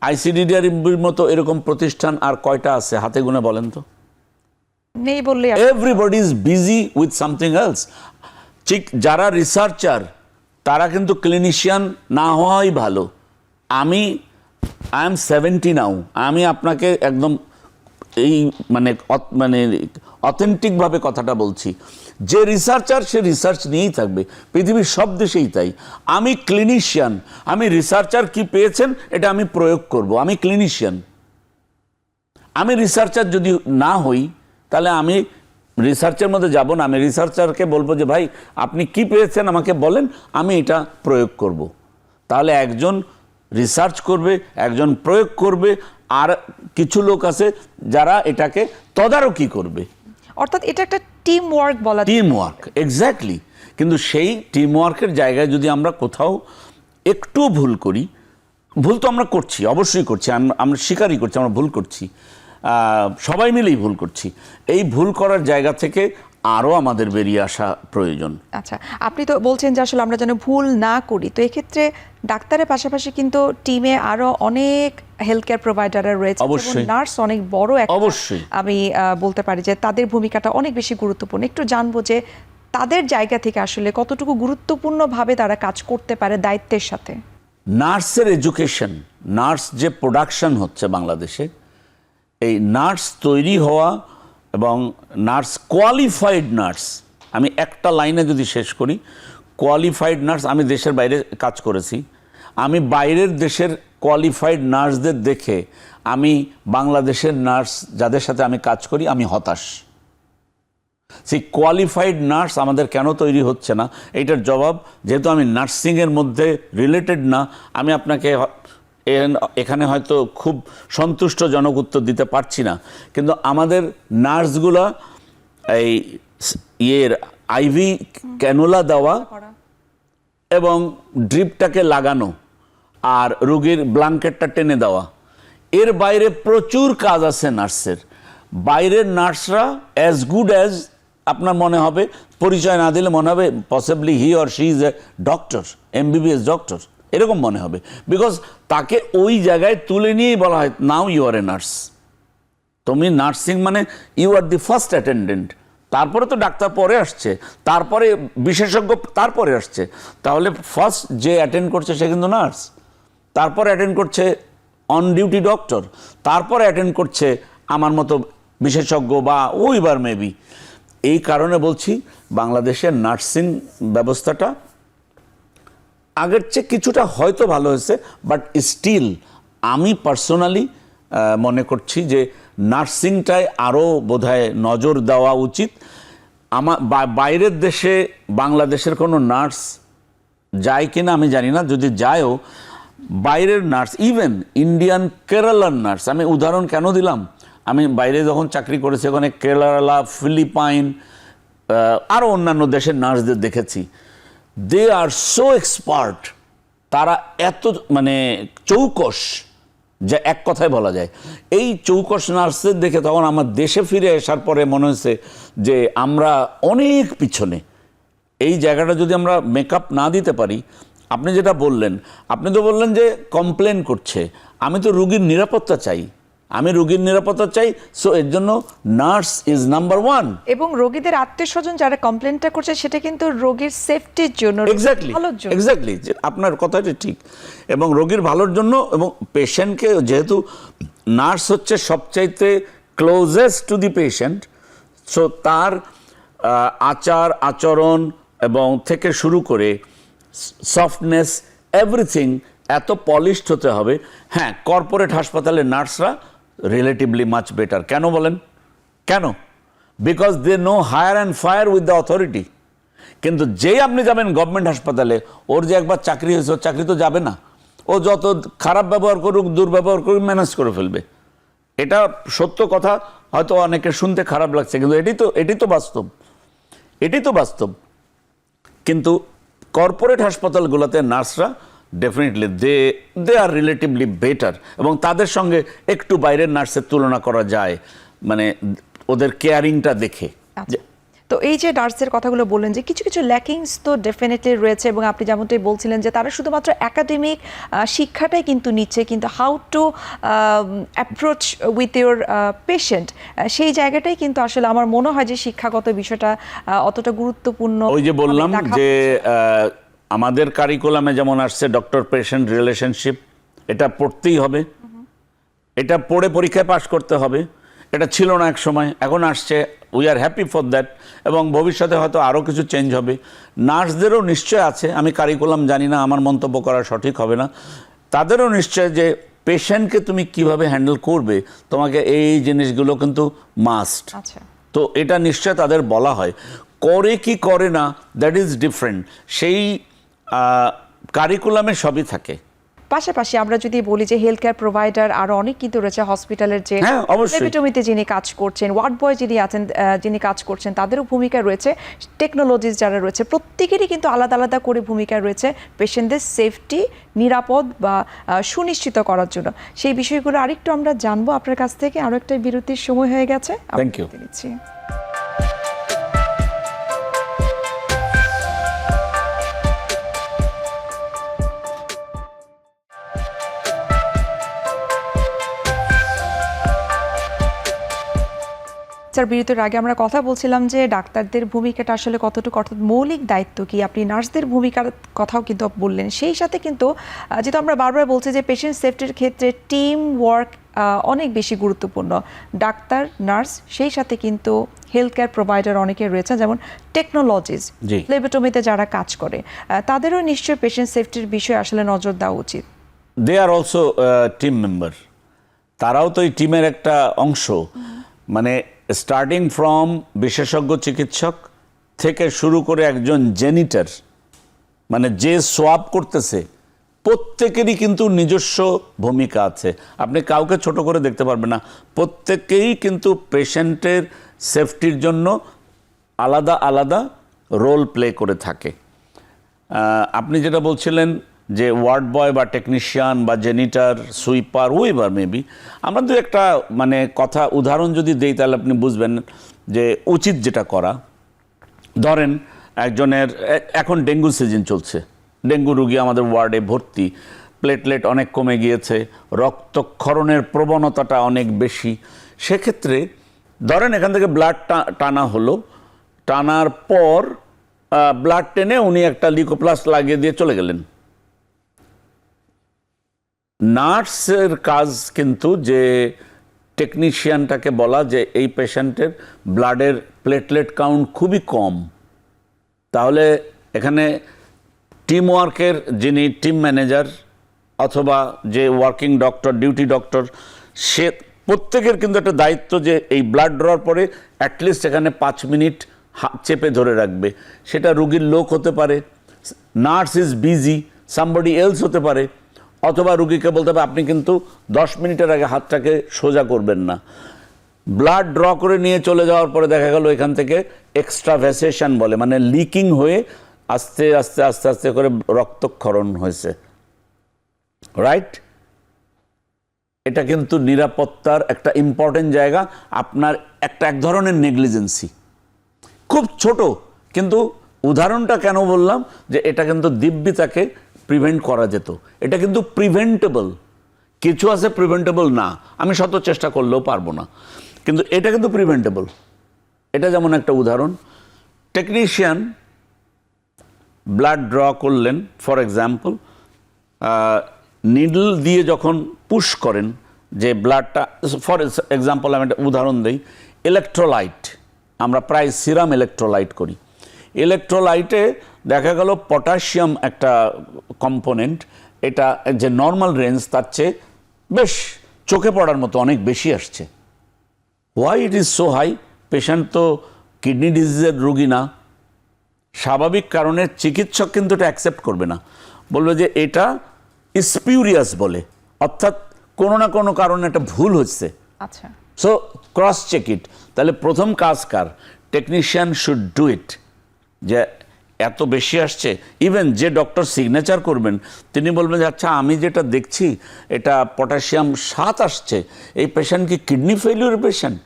আইসিডিডিআরবির মতো এরকম প্রতিষ্ঠান আর কয়টা আছে হাতে গুনে বলেন তো? নেই বললে everybody is busy with something else. ঠিক যারা রিসার্চার তারা কিন্তু ক্লিনিশিয়ান না হওয়াই ভালো। আই এম 70 নাও, আমি আপনাকে একদম এই মানে অথেন্টিকভাবে কথাটা বলছি, যে রিসার্চার সে রিসার্চ নিয়েই থাকবে, পৃথিবীর সব দেশেই তাই। আমি ক্লিনিশিয়ান, আমি রিসার্চার কি পেয়েছেন এটা আমি প্রয়োগ করব, আমি ক্লিনিশিয়ান। আমি রিসার্চার যদি না হই তাহলে আমি রিসার্চের মধ্যে যাব না, আমি রিসার্চারকে বলবো যে ভাই আপনি কি পেয়েছেন আমাকে বলেন, আমি এটা প্রয়োগ করব। তাহলে একজন রিসার্চ করবে, একজন প্রয়োগ করবে, আর কিছু লোক আছে যারা এটাকে তদারকি করবে। অর্থাৎ এটা একটা টিম ওয়ার্ক বলা যায়। Team work, exactly. কিন্তু সেই টিম ওয়ার্কের জায়গায় যদি আমরা কোথাও একটু ভুল করি, ভুল তো আমরা করছি, অবশ্যই করছি, আমরা স্বীকারই করছি আমরা ভুল করছি, সবাই মিলেই ভুল করছি। এই ভুল করার জায়গা থেকে আরও আমাদের বেরিয়ে আসা প্রয়োজন। আচ্ছা, আপনি তো বলছেন যে আসলে আমরা যেন ভুল না করি, তো এক্ষেত্রে ডাক্তারের পাশাপাশি কিন্তু টিমে আরো অনেক হেলথ কেয়ার প্রোভাইডাররা রয়েছে, যেমন নার্স অনেক বড় একটা, অবশ্যই আমি বলতে পারি যে তাদের ভূমিকাটা অনেক বেশি গুরুত্বপূর্ণ। একটু জানবো যে তাদের জায়গা থেকে আসলে কতটুকু গুরুত্বপূর্ণভাবে তারা কাজ করতে পারে দায়িত্বের সাথে। নার্সের এডুকেশন, নার্স যে প্রোডাকশন হচ্ছে বাংলাদেশে, এই নার্স তৈরি হওয়া এবং নার্স কোয়ালিফাইড নার্স, আমি একটা লাইনে যদি শেষ করি, কোয়ালিফাইড নার্স, আমি দেশের বাইরে কাজ করেছি, আমি বাইরের দেশের কোয়ালিফাইড নার্সদের দেখে আমি বাংলাদেশের নার্স যাদের সাথে আমি কাজ করি আমি হতাশ। সেই কোয়ালিফাইড নার্স আমাদের কেন তৈরি হচ্ছে না, এইটার জবাব, যেহেতু আমি নার্সিংয়ের মধ্যে রিলেটেড না, আমি আপনাকে এখানে হয়তো খুব সন্তুষ্টজনক উত্তর দিতে পারছি না, কিন্তু আমাদের নার্সগুলা এই আইভি ক্যানুলা দেওয়া এবং ড্রিপটাকে লাগানো আর রোগীর ব্ল্যাঙ্কেটটা টেনে দেওয়া, এর বাইরে প্রচুর কাজ আছে নার্সের। বাইরের নার্সরা অ্যাজ গুড অ্যাজ, আপনার মনে হবে, পরিচয় না দিলে মনে হবে possibly he or she is a doctor, MBBS doctor, এরকম মনে হবে, বিকজ তাকে ওই জায়গায় তুলে নিয়েই বলা হয় now you are a nurse. তুমি নার্সিং মানে you are the first attendant, তারপরে তো ডাক্তার পরে আসছে, তারপরে বিশেষজ্ঞ তারপরে আসছে, তাহলে ফার্স্ট যে অ্যাটেন্ড করছে সে কিন্তু নার্স, তারপরে অ্যাটেন্ড করছে অন ডিউটি ডক্টর, তারপরে অ্যাটেন্ড করছে আমার মতো বিশেষজ্ঞ বা ওইবার মেবি। এই কারণে বলছি বাংলাদেশের নার্সিং ব্যবস্থাটা আগের চেয়ে কিছুটা হয়তো ভালো হয়েছে, বাট স্টিল আমি পার্সোনালি মনে করছি যে নার্সিংটায় আরও বোধহয় নজর দেওয়া উচিত। আমার বাইরের দেশে বাংলাদেশের কোনো নার্স যায় কিনা আমি জানি না, যদি যায়ও বাইরের নার্স, ইভেন ইন্ডিয়ান কেরালার নার্স, আমি উদাহরণ কেন দিলাম, আমি বাইরে যখন চাকরি করেছি ওখানে কেরালা, ফিলিপাইন, আরও অন্যান্য দেশের নার্সদের দেখেছি, দে আর সো এক্সপার্ট, তারা এত মানে চৌকস, যা এক কথায় বলা যায়। এই চৌকস নার্সদের দেখে তখন আমার দেশে ফিরে আসার পরে মনে হয়েছে যে আমরা অনেক পিছনে। এই জায়গাটা যদি আমরা মেকআপ না দিতে পারি, আপনি যেটা বললেন, আপনি তো বললেন যে কমপ্লেন করছে, আমি তো রুগীর নিরাপত্তা চাই, আমি রুগীর নিরাপত্তা চাই। সো এর জন্য নার্স ইজ নাম্বার ওয়ান। এবং রোগীদের আত্মীয় স্বজন যারা কমপ্লেনটা করছে সেটা কিন্তু রোগীর সেফটির জন্য, ভালোর জন্য। এক্স্যাক্টলি, আপনার কথাটা ঠিক। এবং রোগীর ভালোর জন্য, এবং পেশেন্টকে, যেহেতু নার্স হচ্ছে সবচাইতে closest to the patient, so তার আচার আচরণ এবং থেকে শুরু করে সফটনেস, এভরিথিং এত পলিশড হতে হবে। হ্যাঁ, কর্পোরেট হাসপাতালে নার্সরা রিলেটিভলি মাচ বেটার। কেন বলেন? কেন? Because they know hire and fire with the authority. কিন্তু যেই আপনি যাবেন গভর্নমেন্ট হাসপাতালে, ওর যে একবার চাকরি হয়েছে, ওর চাকরি তো যাবে না। ও যত খারাপ ব্যবহার করুক, দুর্ব্যবহার করুক, ম্যানেজ করে ফেলবে। এটা সত্য কথা, হয়তো অনেকের শুনতে খারাপ লাগছে, কিন্তু এটি তো বাস্তব, এটি তো বাস্তব। কিন্তু কর্পোরেট হাসপাতালগুলোতে নার্সরা definitely they are relatively better, এবং তাদের সঙ্গে একটু বাইরের নার্সের তুলনা করা যায়, মানে ওদের কেয়ারিংটা দেখে। তো এই যে নার্সের কথাগুলো বললেন যে কিছু কিছু ল্যাকিংস তো ডেফিনেটলি রয়েছে, এবং আপনি যেমনটাই বলছিলেন যে তারা শুধুমাত্র একাডেমিক শিক্ষাটাই কিন্তু নিচ্ছে, কিন্তু how to approach with your patient, সেই জায়গাটাই কিন্তু আসলে আমার মনে হয় যে শিক্ষাগত বিষয়টা অতটা গুরুত্বপূর্ণ। ওই যে বললাম যে আমাদের কারিকুলামে যেমন আসছে ডক্টর পেশেন্ট রিলেশনশিপ, এটা পড়তেই হবে, এটা পড়ে পরীক্ষায় পাশ করতে হবে। এটা ছিল না এক সময়, এখন আসছে। We are happy for that, এবং ভবিষ্যতে হয়তো আরও কিছু চেঞ্জ হবে। নার্সদেরও নিশ্চয় আছে, আমি কারিকুলাম জানি না, আমার মন্তব্য করা সঠিক হবে না। তাদেরও নিশ্চয় যে পেশেন্টকে তুমি কিভাবে হ্যান্ডেল করবে, তোমাকে এই জিনিসগুলো কিন্তু মাস্ট। তো এটা নিশ্চয় তাদের বলা হয়। করে কি করে না, দ্যাট ইজ ডিফারেন্ট। সেই কারিকুলামে সবই থাকে। পাশাপাশি আমরা যদি বলি যে হেলথ কেয়ার প্রোভাইডার আরো অনেক কিন্তু রয়েছে হসপিটালের, যে ল্যাবরেটরিতে যিনি কাজ করছেন, ওয়ার্ড বয় যিনি আছেন, যিনি কাজ করছেন, তাদেরও ভূমিকা রয়েছে। টেকনোলজিস্ট যারা রয়েছে, প্রত্যেকেরই কিন্তু আলাদা আলাদা করে ভূমিকা রয়েছে পেশেন্টদের সেফটি, নিরাপদ বা সুনিশ্চিত করার জন্য। সেই বিষয়গুলো আরেকটু আমরা জানবো আপনার কাছ থেকে। আরো একটা বিরতির সময় হয়ে গেছে, থ্যাংক ইউ। বিরতির আগে আমরা কথা বলছিলাম যে ডাক্তারদের ভূমিকাটা আসলে কতটুকু, অর্থাৎ মৌলিক দায়িত্ব কি, আপনি নার্সদের ভূমিকার কথাও কিন্তু বললেন। সেই সাথে কিন্তু যেহেতু আমরা বারবার বলছি যে পেশেন্ট সেফটির ক্ষেত্রে টিম ওয়ার্ক অনেক বেশি গুরুত্বপূর্ণ। ডাক্তার, নার্স, সেই সাথে কিন্তু হেলথ কেয়ার প্রোভাইডার অনেকে রয়েছে, যেমন টেকনোলজিস্ট, ল্যাবরেটরিতে যারা কাজ করে, তাদেরও নিশ্চয়ই পেশেন্ট সেফটির বিষয়ে আসলে নজর দেওয়া উচিত। দে আর অলসো টিম মেম্বার, তারাও তো এই টিমের একটা অংশ। মানে স্টার্টিং ফ্রম বিশেষজ্ঞ চিকিৎসক থেকে শুরু করে একজন জেনিটার, মানে যে সোয়াব করতেছে, প্রত্যেকেরই কিন্তু নিজস্ব ভূমিকা আছে। আপনি কাউকে ছোট করে দেখতে পারবেন না, প্রত্যেকেই কিন্তু পেশেন্টের সেফটির জন্য আলাদা আলাদা রোল প্লে করে থাকে। আপনি যেটা বলছিলেন যে ওয়ার্ড বয় বা টেকনিশিয়ান বা জেনিটার, সুইপার, হুইভার মেবি, আমরা দু একটা মানে কথা উদাহরণ যদি দেই তাহলে আপনি বুঝবেন যে উচিত যেটা করা। ধরেন একজনের, এখন ডেঙ্গু সিজন চলছে, ডেঙ্গু রুগী আমাদের ওয়ার্ডে ভর্তি, প্লেটলেট অনেক কমে গিয়েছে, রক্তক্ষরণের প্রবণতাটা অনেক বেশি। সেক্ষেত্রে ধরেন এখান থেকে ব্লাড টানা হলো, টানার পর ব্লাড টেনে উনি একটা লিকোপ্লাস্ট লাগিয়ে দিয়ে চলে গেলেন। নার্সের কাজ কিন্তু যে টেকনিশিয়ানটাকে বলা যে এই পেশেন্টের ব্লাডের প্লেটলেট কাউন্ট খুবই কম, তাহলে এখানে টিম ওয়ার্কের যিনি টিম ম্যানেজার অথবা যে ওয়ার্কিং ডক্টর, ডিউটি ডক্টর, সে প্রত্যেকের কিন্তু একটা দায়িত্ব যে এই ব্লাড ড্রর পরে অ্যাটলিস্ট এখানে 5 মিনিট চেপে ধরে রাখবে। সেটা রুগীর লোক হতে পারে, nurse is busy, somebody else হতে পারে, অথবা রুগীকে বলতে হবে আপনি কিন্তু 10 মিনিটের আগে হাতটাকে সোজা করবেন না। ব্লাড ড্র করে নিয়ে চলে যাওয়ার পরে দেখা গেল এখান থেকে এক্সট্রাভ্যাসেশন বলে, মানে লিকিং হয়ে আস্তে আস্তে আস্তে আস্তে করে রক্তক্ষরণ হয়েছে, রাইট? এটা কিন্তু নিরাপত্তার একটা ইম্পর্টেন্ট জায়গা। আপনার এক ধরনের নেগলিজেন্সি, খুব ছোট, কিন্তু উদাহরণটা কেন বললাম যে এটা কিন্তু দিব্যি তাকে প্রিভেন্ট করা যেত। এটা কিন্তু প্রিভেন্টেবল। কিছু আছে প্রিভেন্টেবল না, আমি শত চেষ্টা করলেও পারবো না, কিন্তু এটা কিন্তু প্রিভেন্টেবল। এটা যেমন একটা উদাহরণ। টেকনিশিয়ান ব্লাড ড্র করলেন, ফর এক্সাম্পল নিডল দিয়ে যখন পুশ করেন যে ব্লাডটা, ফর এক্সাম্পল আমি একটা উদাহরণ দিই, ইলেকট্রোলাইট, আমরা প্রায় সিরাম ইলেকট্রোলাইট করি। ইলেকট্রোলাইটে দেখা গেল পটাশিয়াম একটা কম্পোনেন্ট, এটা যে নর্মাল রেঞ্জ তার চেয়ে বেশ চোখে পড়ার মতো অনেক বেশি আসছে। Why it is so high? Patient তো কিডনি ডিজিজের রোগী না, স্বাভাবিক কারণে চিকিৎসক কিন্তু এটা অ্যাকসেপ্ট করবে না, বলবে যে এটা স্পিউরিয়াস বলে, অর্থাৎ কোনো না কোনো কারণে একটা ভুল হচ্ছে। আচ্ছা, সো ক্রস চেক ইট। তাহলে প্রথম কাজ কার? Technician should do it. যে এত বেশি আসছে, ইভেন যে ডক্টর সিগনেচার করবেন তিনি বলবেন যে আচ্ছা আমি যেটা দেখছি এটা পটাশিয়াম 7 আসছে, এই পেশেন্ট কি কিডনি ফেলিওর পেশেন্ট?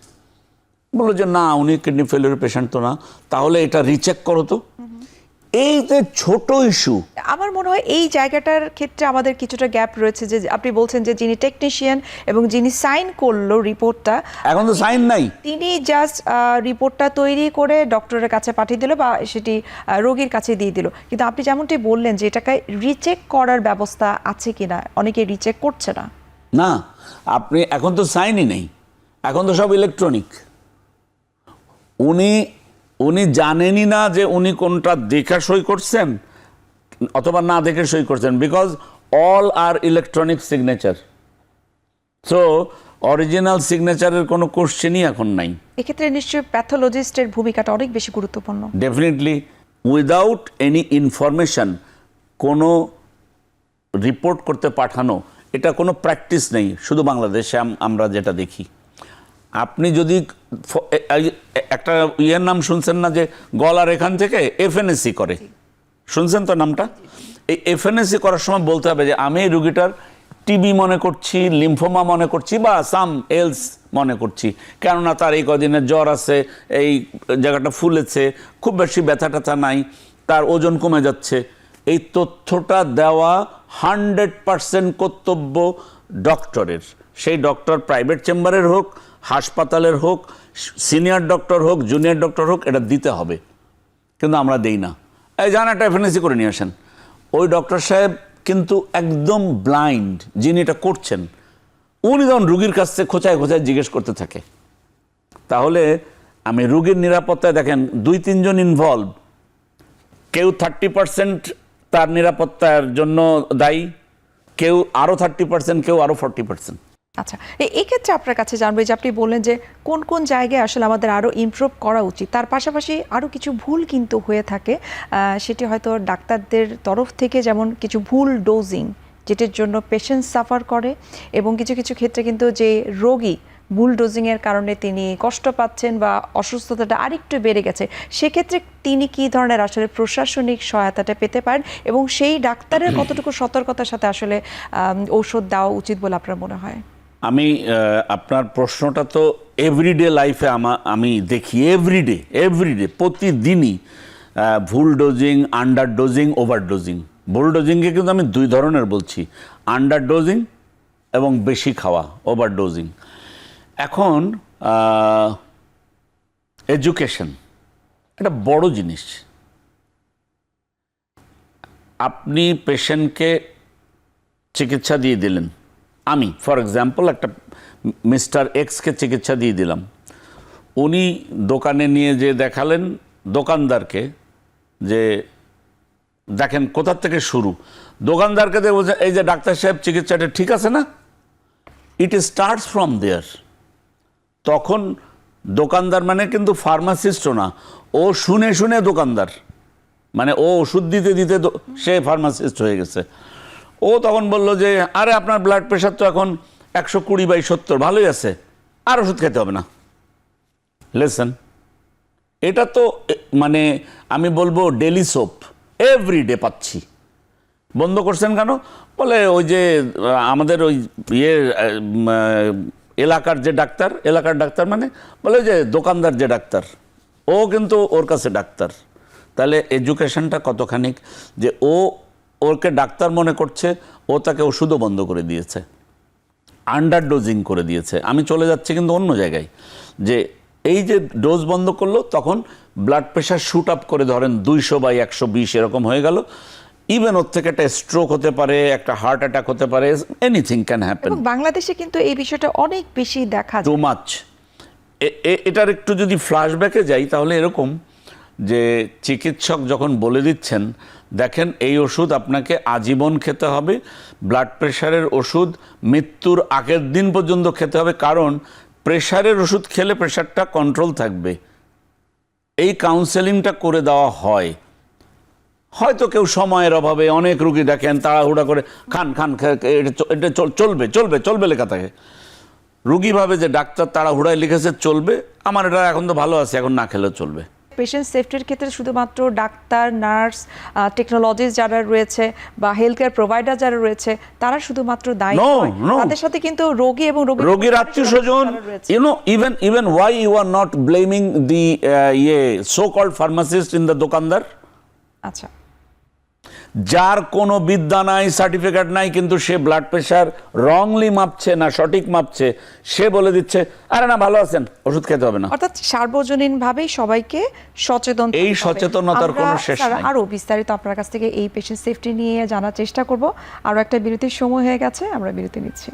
বললো যে না, উনি কিডনি ফেলিওর পেশেন্ট তো না। তাহলে এটা রিচেক করো তো। এই যে ছোট ইস্যু, আমার মনে হয় এই জায়গাটার ক্ষেত্রে আমাদের কিছুটা গ্যাপ রয়েছে। যে আপনি বলছেন যে যিনি টেকনিশিয়ান এবং যিনি সাইন করলো রিপোর্টটা, এখন তো সাইন নাই, তিনি জাস্ট রিপোর্টটা তৈরি করে ডক্টরের কাছে পাঠিয়ে দিল বা সেটি রোগীর কাছে দিয়ে দিল। কিন্তু আপনি যেমনটি বললেন যে এটাকে রিচেক করার ব্যবস্থা আছে কিনা, অনেকে রিচেক করছে না। না আপনি এখন তো সাইনই নেই, এখন তো সব ইলেকট্রনিক। উনি জানেনই না যে উনি কোনটা দেখে সই করছেন অথবা না দেখে সই করছেন, because all are electronic signature. So original সিগনেচারের কোনো কোশ্চেনই এখন নাই। এক্ষেত্রে নিশ্চয়ই প্যাথোলজিস্টের ভূমিকাটা অনেক বেশি গুরুত্বপূর্ণ। ডেফিনেটলি উইদাউট এনি ইনফরমেশন কোনো রিপোর্ট করতে পাঠানো, এটা কোনো প্র্যাকটিস নেই শুধু বাংলাদেশে। আমরা যেটা দেখি, আপনি যদি একটা ইয়ের নাম শুনছেন না যে গলার এখান থেকে এফএনএসি করে, শুনছেন তো নামটা? এই এফএনএসি করার সময় বলতে হবে যে আমি এই রুগীটার টিবি মনে করছি, লিম্ফোমা মনে করছি বা সাম এলস মনে করছি, কেননা তার এই কদিনের জ্বর আছে, এই জায়গাটা ফুলেছে, খুব বেশি ব্যথা ট্যাথা নাই, তার ওজন কমে যাচ্ছে। এই তথ্যটা দেওয়া 100% কর্তব্য ডক্টরের। সেই ডক্টর প্রাইভেট চেম্বারের হোক, হাসপাতালের হোক, সিনিয়র ডক্টর হোক, জুনিয়র ডক্টর হোক, এটা দিতে হবে। কিন্তু আমরা দেই না। এই জান একটা এফএনএসি করে নিয়ে আসেন। ওই ডক্টর সাহেব কিন্তু একদম ব্লাইন্ড, যিনি এটা করছেন, উনি যখন রুগীর কাছ থেকে খোঁচায় খোঁচায় জিজ্ঞেস করতে থাকে। তাহলে আমি রুগীর নিরাপত্তায় দেখেন 2-3 জন ইনভলভ, কেউ 30% তার নিরাপত্তার জন্য দায়ী, কেউ আরও 30%, কেউ আরও 40%। আচ্ছা, এই ক্ষেত্রে আপনার কাছে জানবো যে আপনি বললেন যে কোন কোন জায়গায় আসলে আমাদের আরও ইমপ্রুভ করা উচিত। তার পাশাপাশি আরও কিছু ভুল কিন্তু হয়ে থাকে, সেটি হয়তো ডাক্তারদের তরফ থেকে, যেমন কিছু ভুল ডোজিং যেটির জন্য পেশেন্ট সাফার করে, এবং কিছু কিছু ক্ষেত্রে কিন্তু যে রোগী ভুল ডোজিংয়ের কারণে তিনি কষ্ট পাচ্ছেন বা অসুস্থতাটা আরেকটু বেড়ে গেছে, সেক্ষেত্রে তিনি কী ধরনের আসলে প্রশাসনিক সহায়তাটা পেতে পারেন এবং সেই ডাক্তারের কতটুকু সতর্কতার সাথে আসলে ঔষধ দেওয়া উচিত বলে আপনার মনে হয়? আমি আপনার প্রশ্নটা তো এভরিডে লাইফে আমি দেখি, এভরিডে প্রতিদিনই ভুল dosing, under dosing, over dosing. ভুল ডোজিংকে কিন্তু আমি 2 ধরনের বলছি, আন্ডার ডোজিং এবং বেশি খাওয়া, ওভার ডোজিং। এখন এডুকেশন এটা বড় জিনিস। আপনি পেশেন্টকে চিকিৎসা দিয়ে দিলেন, আমি ফর এক্সাম্পল একটা মিস্টার এক্সকে চিকিৎসা দিয়ে দিলাম, উনি দোকানে নিয়ে যে দেখালেন দোকানদারকে যে দেখেন কোথার থেকে শুরু, দোকানদারকে বলছে এই যে ডাক্তার সাহেব চিকিৎসাটা ঠিক আছে না, ইট স্টার্টস ফ্রম দেয়ার। তখন দোকানদার মানে কিন্তু ফার্মাসিস্টও না, ও শুনে শুনে দোকানদার, মানে ও ওষুধ দিতে দিতে সে ফার্মাসিস্ট হয়ে গেছে। ও তখন বলল যে আরে আপনার ব্লাড প্রেশার তো এখন 120/70, ভালোই আছে, আর ওষুধ খেতে হবে না। লেসন, এটা তো মানে আমি বলবো ডেলি সোপ, এভরিডে পাচ্ছি। বন্ধ করছেন কেন? বলে ওই যে আমাদের ওই ইয়ে এলাকার যে ডাক্তার, এলাকার ডাক্তার মানে বলে যে দোকানদার যে ডাক্তার, ও কিন্তু ওর কাছে ডাক্তার। তাহলে এডুকেশনটা কতখানি যে ওকে ডাক্তার মনে করছে, ও তাকে ওষুধও বন্ধ করে দিয়েছে, আন্ডার ডোজিং করে দিয়েছে। আমি চলে যাচ্ছি কিন্তু অন্য জায়গায়, যে এই যে ডোজ বন্ধ করলো তখন ব্লাড প্রেশার শুট আপ করে ধরেন 200/120 এরকম হয়ে গেল। ইভেন ওর থেকে একটা স্ট্রোক হতে পারে, একটা হার্ট অ্যাটাক হতে পারে, এনিথিং ক্যান হ্যাপেন। এবং বাংলাদেশে কিন্তু এই বিষয়টা অনেক বেশি দেখা টু যায়। মাচ। এটার একটু যদি ফ্ল্যাশব্যাকে যাই তাহলে এরকম যে চিকিৎসক যখন বলে দিচ্ছেন দেখেন এই ওষুধ আপনাকে আজীবন খেতে হবে, ব্লাড প্রেশারের ওষুধ মৃত্যুর আগের দিন পর্যন্ত খেতে হবে, কারণ প্রেশারের ওষুধ খেলে প্রেশারটা কন্ট্রোল থাকবে। এই কাউন্সেলিংটা করে দেওয়া হয়। হয়তো কেউ সময়ের অভাবে, অনেক রুগী দেখেন তাড়াহুড়া করে খান খান, এটা চলবে চলবে চলবে লেখা থাকে। রুগী ভাবে যে ডাক্তার তাড়াহুড়ায় লিখেছে চলবে, আমার এটা এখন তো ভালো আছে, এখন না খেলেও চলবে। পেশেন্ট সেফটির ক্ষেত্রে শুধুমাত্র ডাক্তার, নার্স, টেকনোলজিস্ট যারা রয়েছে বা হেলথ কেয়ার প্রোভাইডার যারা রয়েছে তারা শুধুমাত্র দায়ী নয়, তাদের সাথে কিন্তু রোগী এবং রোগীর আত্মীয় স্বজন, even why you are not blaming the so called pharmacist in the দোকানদার। আচ্ছা, যার কোনো বিদ্যা নাই, সার্টিফিকেট নাই, কিন্তু সে ব্লাড প্রেশার রংলি মাপছে না সঠিক মাপছে, সে বলে দিচ্ছে আরে না ভালো আছেন, ওষুধ খেতে হবে না। অর্থাৎ সার্বজনীনভাবেই সবাইকে সচেতন, এই সচেতনতার কোনো শেষ নাই। আরো বিস্তারিত আপনার কাছ থেকে এই পেশেন্ট সেফটি নিয়ে জানার চেষ্টা করব। আরো একটা বিরতির সময় হয়ে গেছে, আমরা বিরতি নিচ্ছি।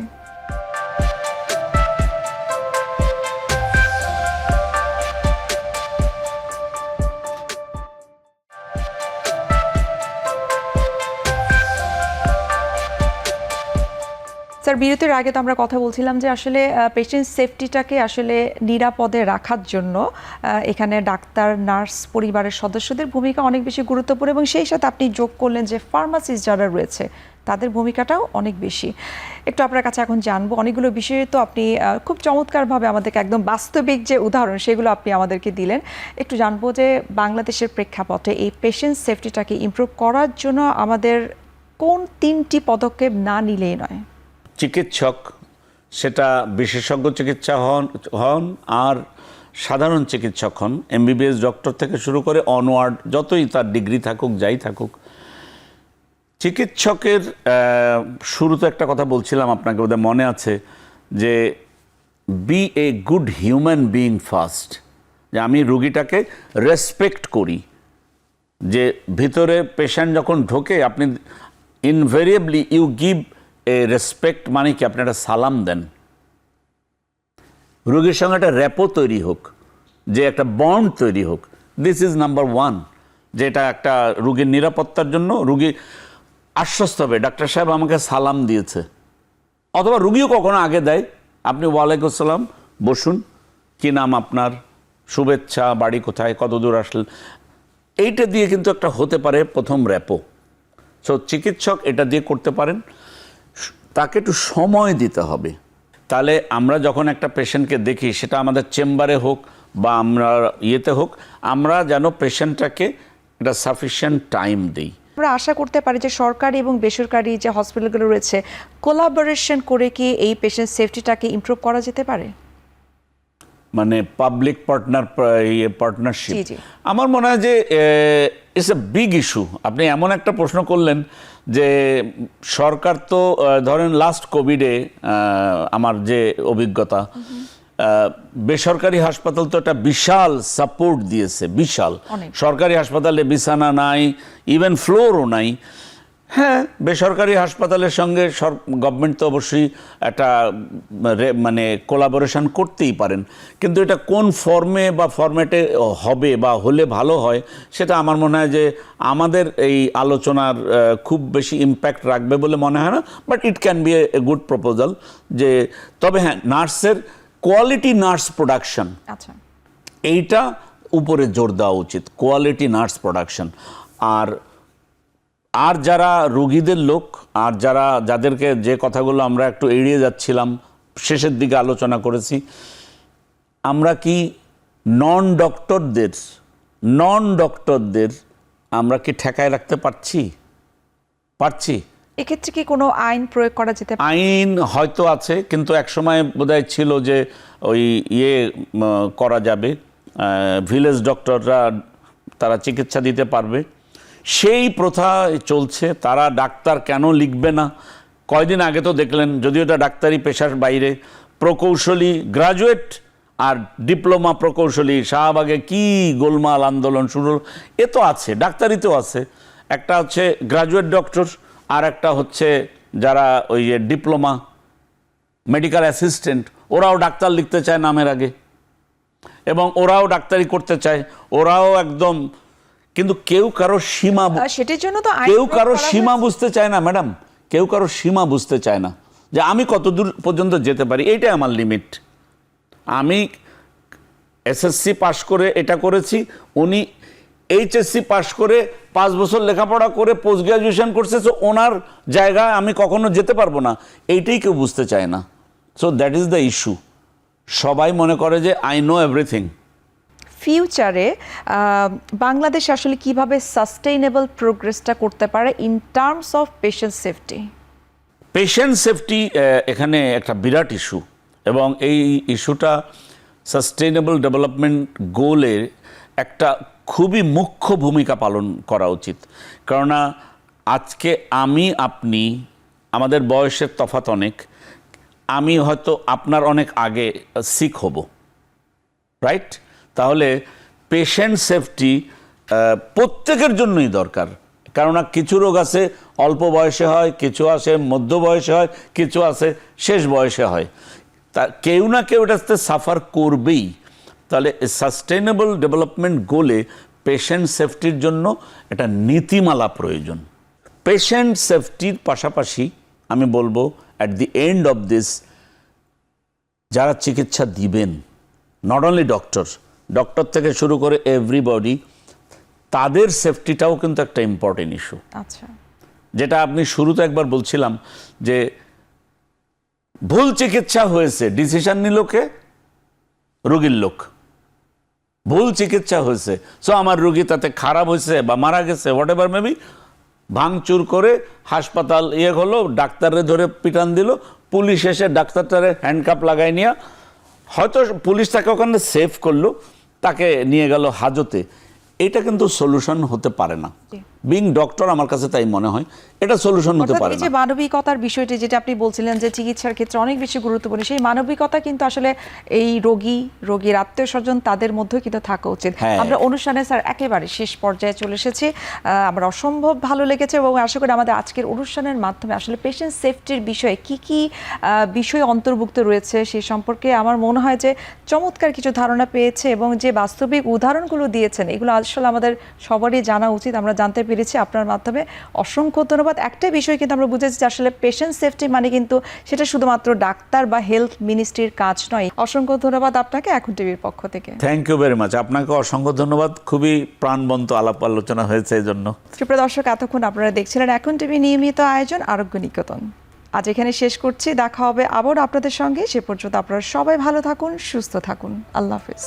স্যার, বিরতির আগে তো আমরা কথা বলছিলাম যে আসলে পেশেন্ট সেফটিটাকে আসলে নিরাপদে রাখার জন্য এখানে ডাক্তার, নার্স, পরিবারের সদস্যদের ভূমিকা অনেক বেশি গুরুত্বপূর্ণ, এবং সেই সাথে আপনি যোগ করলেন যে ফার্মাসিস্ট যারা রয়েছে তাদের ভূমিকাটাও অনেক বেশি। একটু আপনার কাছে এখন জানবো, অনেকগুলো বিষয়ে তো আপনি খুব চমৎকারভাবে আমাদেরকে একদম বাস্তবিক যে উদাহরণ সেগুলো আপনি আমাদেরকে দিলেন। একটু জানবো যে বাংলাদেশের প্রেক্ষাপটে এই পেশেন্ট সেফটিটাকে ইমপ্রুভ করার জন্য আমাদের কোন 3টি পদক্ষেপ না নিলেই নয়? চিকিৎসক, সেটা বিশেষজ্ঞ চিকিৎসা হন আর সাধারণ চিকিৎসক হন, এমবিবিএস ডক্টর থেকে শুরু করে অনওয়ার্ড যতই তার ডিগ্রি থাকুক, যাই থাকুক, চিকিৎসকের শুরুতে একটা কথা বলছিলাম আপনাকে, বোধহয় মনে আছে, যে be a good human being first, যে আমি রুগীটাকে রেসপেক্ট করি। যে ভিতরে পেশেন্ট যখন ঢোকে আপনি invariably you give a respect, মানে কি আপনি একটা সালাম দেন, রোগীর সঙ্গে একটা র্যাপো তৈরি হোক, যে একটা বন্ড তৈরি হোক। দিস ইজ নাম্বার 1, যেটা একটা রুগীর নিরাপত্তার জন্য রুগী আশ্বস্ত হবে ডাক্তার সাহেব আমাকে সালাম দিয়েছে, অথবা রুগীও কখনো আগে দেয়, আপনি ওয়ালাইকুম আসসালাম, বসুন, কি নাম আপনার, শুভেচ্ছা, বাড়ি কোথায়, কত দূর আসলেন, এইটা দিয়ে কিন্তু একটা হতে পারে প্রথম র্যাপো। সো চিকিৎসক এটা দিয়ে করতে পারেন। তাকে একটু সময় দিতে হবে। তাহলে আমরা যখন একটা পেশেন্টকে দেখি, সেটা আমাদের চেম্বারে হোক বা আমরা ইয়েতে হোক, আমরা যেন পেশেন্টটাকে একটা সাফিসিয়েন্ট টাইম দিই। আমরা আশা করতে পারি যে সরকারি এবং বেসরকারি যে হসপিটালগুলো রয়েছে কোলাবোরেশন করে কি এই পেশেন্ট সেফটিটাকে ইমপ্রুভ করা যেতে পারে? মানে পাবলিক পার্টনারশিপ, জি, জি। আমার মনে হয় যে ইটস এ বিগ ইস্যু। আপনি এমন একটা প্রশ্ন করলেন যে সরকার তো ধরেন লাস্ট কোভিডে আমার যে অভিজ্ঞতা, বেসরকারি হাসপাতাল তো একটা বিশাল সাপোর্ট দিয়েছে, বিশাল। সরকারি হাসপাতালে বিছানা নাই, ইভেন ফ্লোরও নাই। হ্যাঁ, বেসরকারি হাসপাতালের সঙ্গে গভর্নমেন্ট তো অবশ্যই একটা মানে কোলাবোরেশন করতেই পারেন, কিন্তু এটা কোন ফর্মে বা ফরম্যাটে হবে বা হলে ভালো হয়, সেটা আমার মনে হয় যে আমাদের এই আলোচনার খুব বেশি ইম্প্যাক্ট রাখবে বলে মনে হয় না। But it can be a good proposal. যে তবে হ্যাঁ, নার্সের কোয়ালিটি নার্স প্রোডাকশন, আচ্ছা, এইটা উপরে জোর দেওয়া উচিত, কোয়ালিটি নার্স প্রোডাকশন। আর যারা রোগীদের লোক, আর যাদেরকে যে কথাগুলো আমরা একটু এড়িয়ে যাচ্ছিলাম, শেষের দিকে আলোচনা করেছি, আমরা কি নন ডক্টরদের আমরা কি ঠেকায় রাখতে পারছি? এক্ষেত্রে কি কোনো আইন প্রয়োগ করা যেতে পারে? আইন হয়তো আছে, কিন্তু একসময় বোধহয় ছিল যে ওই করা যাবে, ভিলেজ ডক্টররা তারা চিকিৎসা দিতে পারবে, সেই প্রথা চলছে। তারা ডাক্তার কেন লিখবে না? কয়দিন আগে তো দেখলেন, যদিও এটা ডাক্তারি পেশার বাইরে, প্রকৌশলী গ্রাজুয়েট আর ডিপ্লোমা প্রকৌশলী শাহবাগে কি গোলমাল আন্দোলন শুরু, এ তো আছে, ডাক্তারিতেও আছে। একটা হচ্ছে গ্রাজুয়েট ডক্টর, আর একটা হচ্ছে যারা ওই যে ডিপ্লোমা মেডিকেল অ্যাসিস্ট্যান্ট, ওরাও ডাক্তার লিখতে চায় নামের আগে, এবং ওরাও ডাক্তারি করতে চায়, ওরাও একদম। কিন্তু কেউ কারো সীমা, সেটার জন্য তো আইন কেউ প্রয়োগ কারো করা সীমা হয়েছে। বুঝতে চায় না ম্যাডাম, কেউ কারো সীমা বুঝতে চায় না যে আমি কতদূর পর্যন্ত যেতে পারি, এইটাই আমার লিমিট। আমি এসএসসি পাশ করে এটা করেছি, উনি এইচএসসি পাশ করে 5 বছর লেখাপড়া করে পোস্ট গ্রাজুয়েশন করছে, তো ওনার জায়গায় আমি কখনো যেতে পারবো না, এইটাই কেউ বুঝতে চায় না। So that is the issue. সবাই মনে করে যে আই নো এভরিথিং। ফিউচারে বাংলাদেশ আসলে কিভাবে সাস্টেইনেবল প্রোগ্রেসটা করতে পারে in terms of patient safety? Patient safety এখানে একটা বিরাট ইস্যু, এবং এই ইস্যুটা সাস্টেইনেবল ডেভেলপমেন্ট গোলের একটা খুবই মুখ্য ভূমিকা পালন করা উচিত। কেননা আজকে আপনি, আমাদের বয়সের তফাৎ অনেক, আমি হয়তো আপনার অনেক আগে সিক হব, রাইট? তাহলে পেশেন্ট সেফটি প্রত্যেকের জন্যই দরকার। কেননা কিছু রোগ আছে অল্প বয়সে হয়, কিছু আছে মধ্য বয়সে হয়, কিছু আছে শেষ বয়সে হয়। তা কেউ না কেউ এটাতে সাফার করবেই। তাহলে সাস্টেইনেবল ডেভেলপমেন্ট গোলে পেশেন্ট সেফটির জন্য একটা নীতিমালা প্রয়োজন। পেশেন্ট সেফটির পাশাপাশি আমি বলবো at the end of this, যারা চিকিৎসা দিবেন, নট অনলি ডক্টর থেকে শুরু করে এভরিবডি, তাদের সেফটিটাও কিন্তু একটা ইম্পর্টেন্ট ইস্যু। আচ্ছা, যেটা আপনি শুরুতে একবার বলছিলাম যে ভুল চিকিৎসা হয়েছে, ডিসিশন নিল কে? রোগীর লোক। ভুল চিকিৎসা হয়েছে, সো আমার রোগী তাতে খারাপ হয়েছে বা মারা গেছে, হোয়াট এভার মেবি, ভাঙচুর করে হাসপাতাল হলো, ডাক্তারে ধরে পিটান দিল, পুলিশ এসে ডাক্তারটারে হ্যান্ডকাপ লাগাই নিয়ে, হয়তো পুলিশ তাকে ওখানে সেভ করলো, তাকে নিয়ে গেল হাজতে। এটা কিন্তু সলিউশন হতে পারে না। বিং ডক্টর আমার কাছে তাই মনে হয় এটা সলিউশন হতে পারে এই যে না। মানবিকতার বিষয়টি যেটা আপনি বলছিলেন যে চিকিৎসার ক্ষেত্রে অনেক বেশি গুরুত্বপূর্ণ, সেই মানবিকতা কিন্তু আসলে এই রোগীর আত্মীয় স্বজন তাদের মধ্যে কিন্তু থাকা উচিত। হ্যাঁ। আমরা অনুষ্ঠানে স্যার একেবারে শেষ পর্যায়ে চলে এসেছি। আমার অসম্ভব ভালো লেগেছে এবং আশা করি আমাদের আজকের অনুষ্ঠানের মাধ্যমে আসলে পেশেন্ট সেফটির বিষয়ে কি কি বিষয় অন্তর্ভুক্ত রয়েছে সেই সম্পর্কে আমার মনে হয় যে চমৎকার কিছু ধারণা পেয়েছে, এবং যে বাস্তবিক উদাহরণগুলো দিয়েছেন এগুলো আসলে আমাদের সবারই জানা উচিত। আমরা জানতে পেরেছি আপনার মাধ্যমে, অসংখ্য ধন্যবাদ। একটা বিষয় কিন্তু আমরা বুঝেছি যে আসলে পেশেন্ট সেফটি মানে কিন্তু সেটা শুধুমাত্র ডাক্তার বা হেলথ মিনিস্ট্রির কাজ নয়। অসংখ্য ধন্যবাদ আপনাকে এখন টিভির পক্ষ থেকে। থ্যাংক ইউ ভেরি মাচ, আপনাকে অসংখ্য ধন্যবাদ। খুবই প্রাণবন্ত আলাপ আলোচনা হয়েছে এই জন্য। সুপ্রিয় দর্শক, এতক্ষণ আপনারা দেখছিলেন এখন টিভি নিয়মিত আয়োজন আরোগ্য নিকেতন। আজ এখানে শেষ করছি, দেখা হবে আবার আপনাদের সঙ্গে। সে পর্যন্ত আপনারা সবাই ভালো থাকুন, সুস্থ থাকুন। আল্লাহ হাফেজ।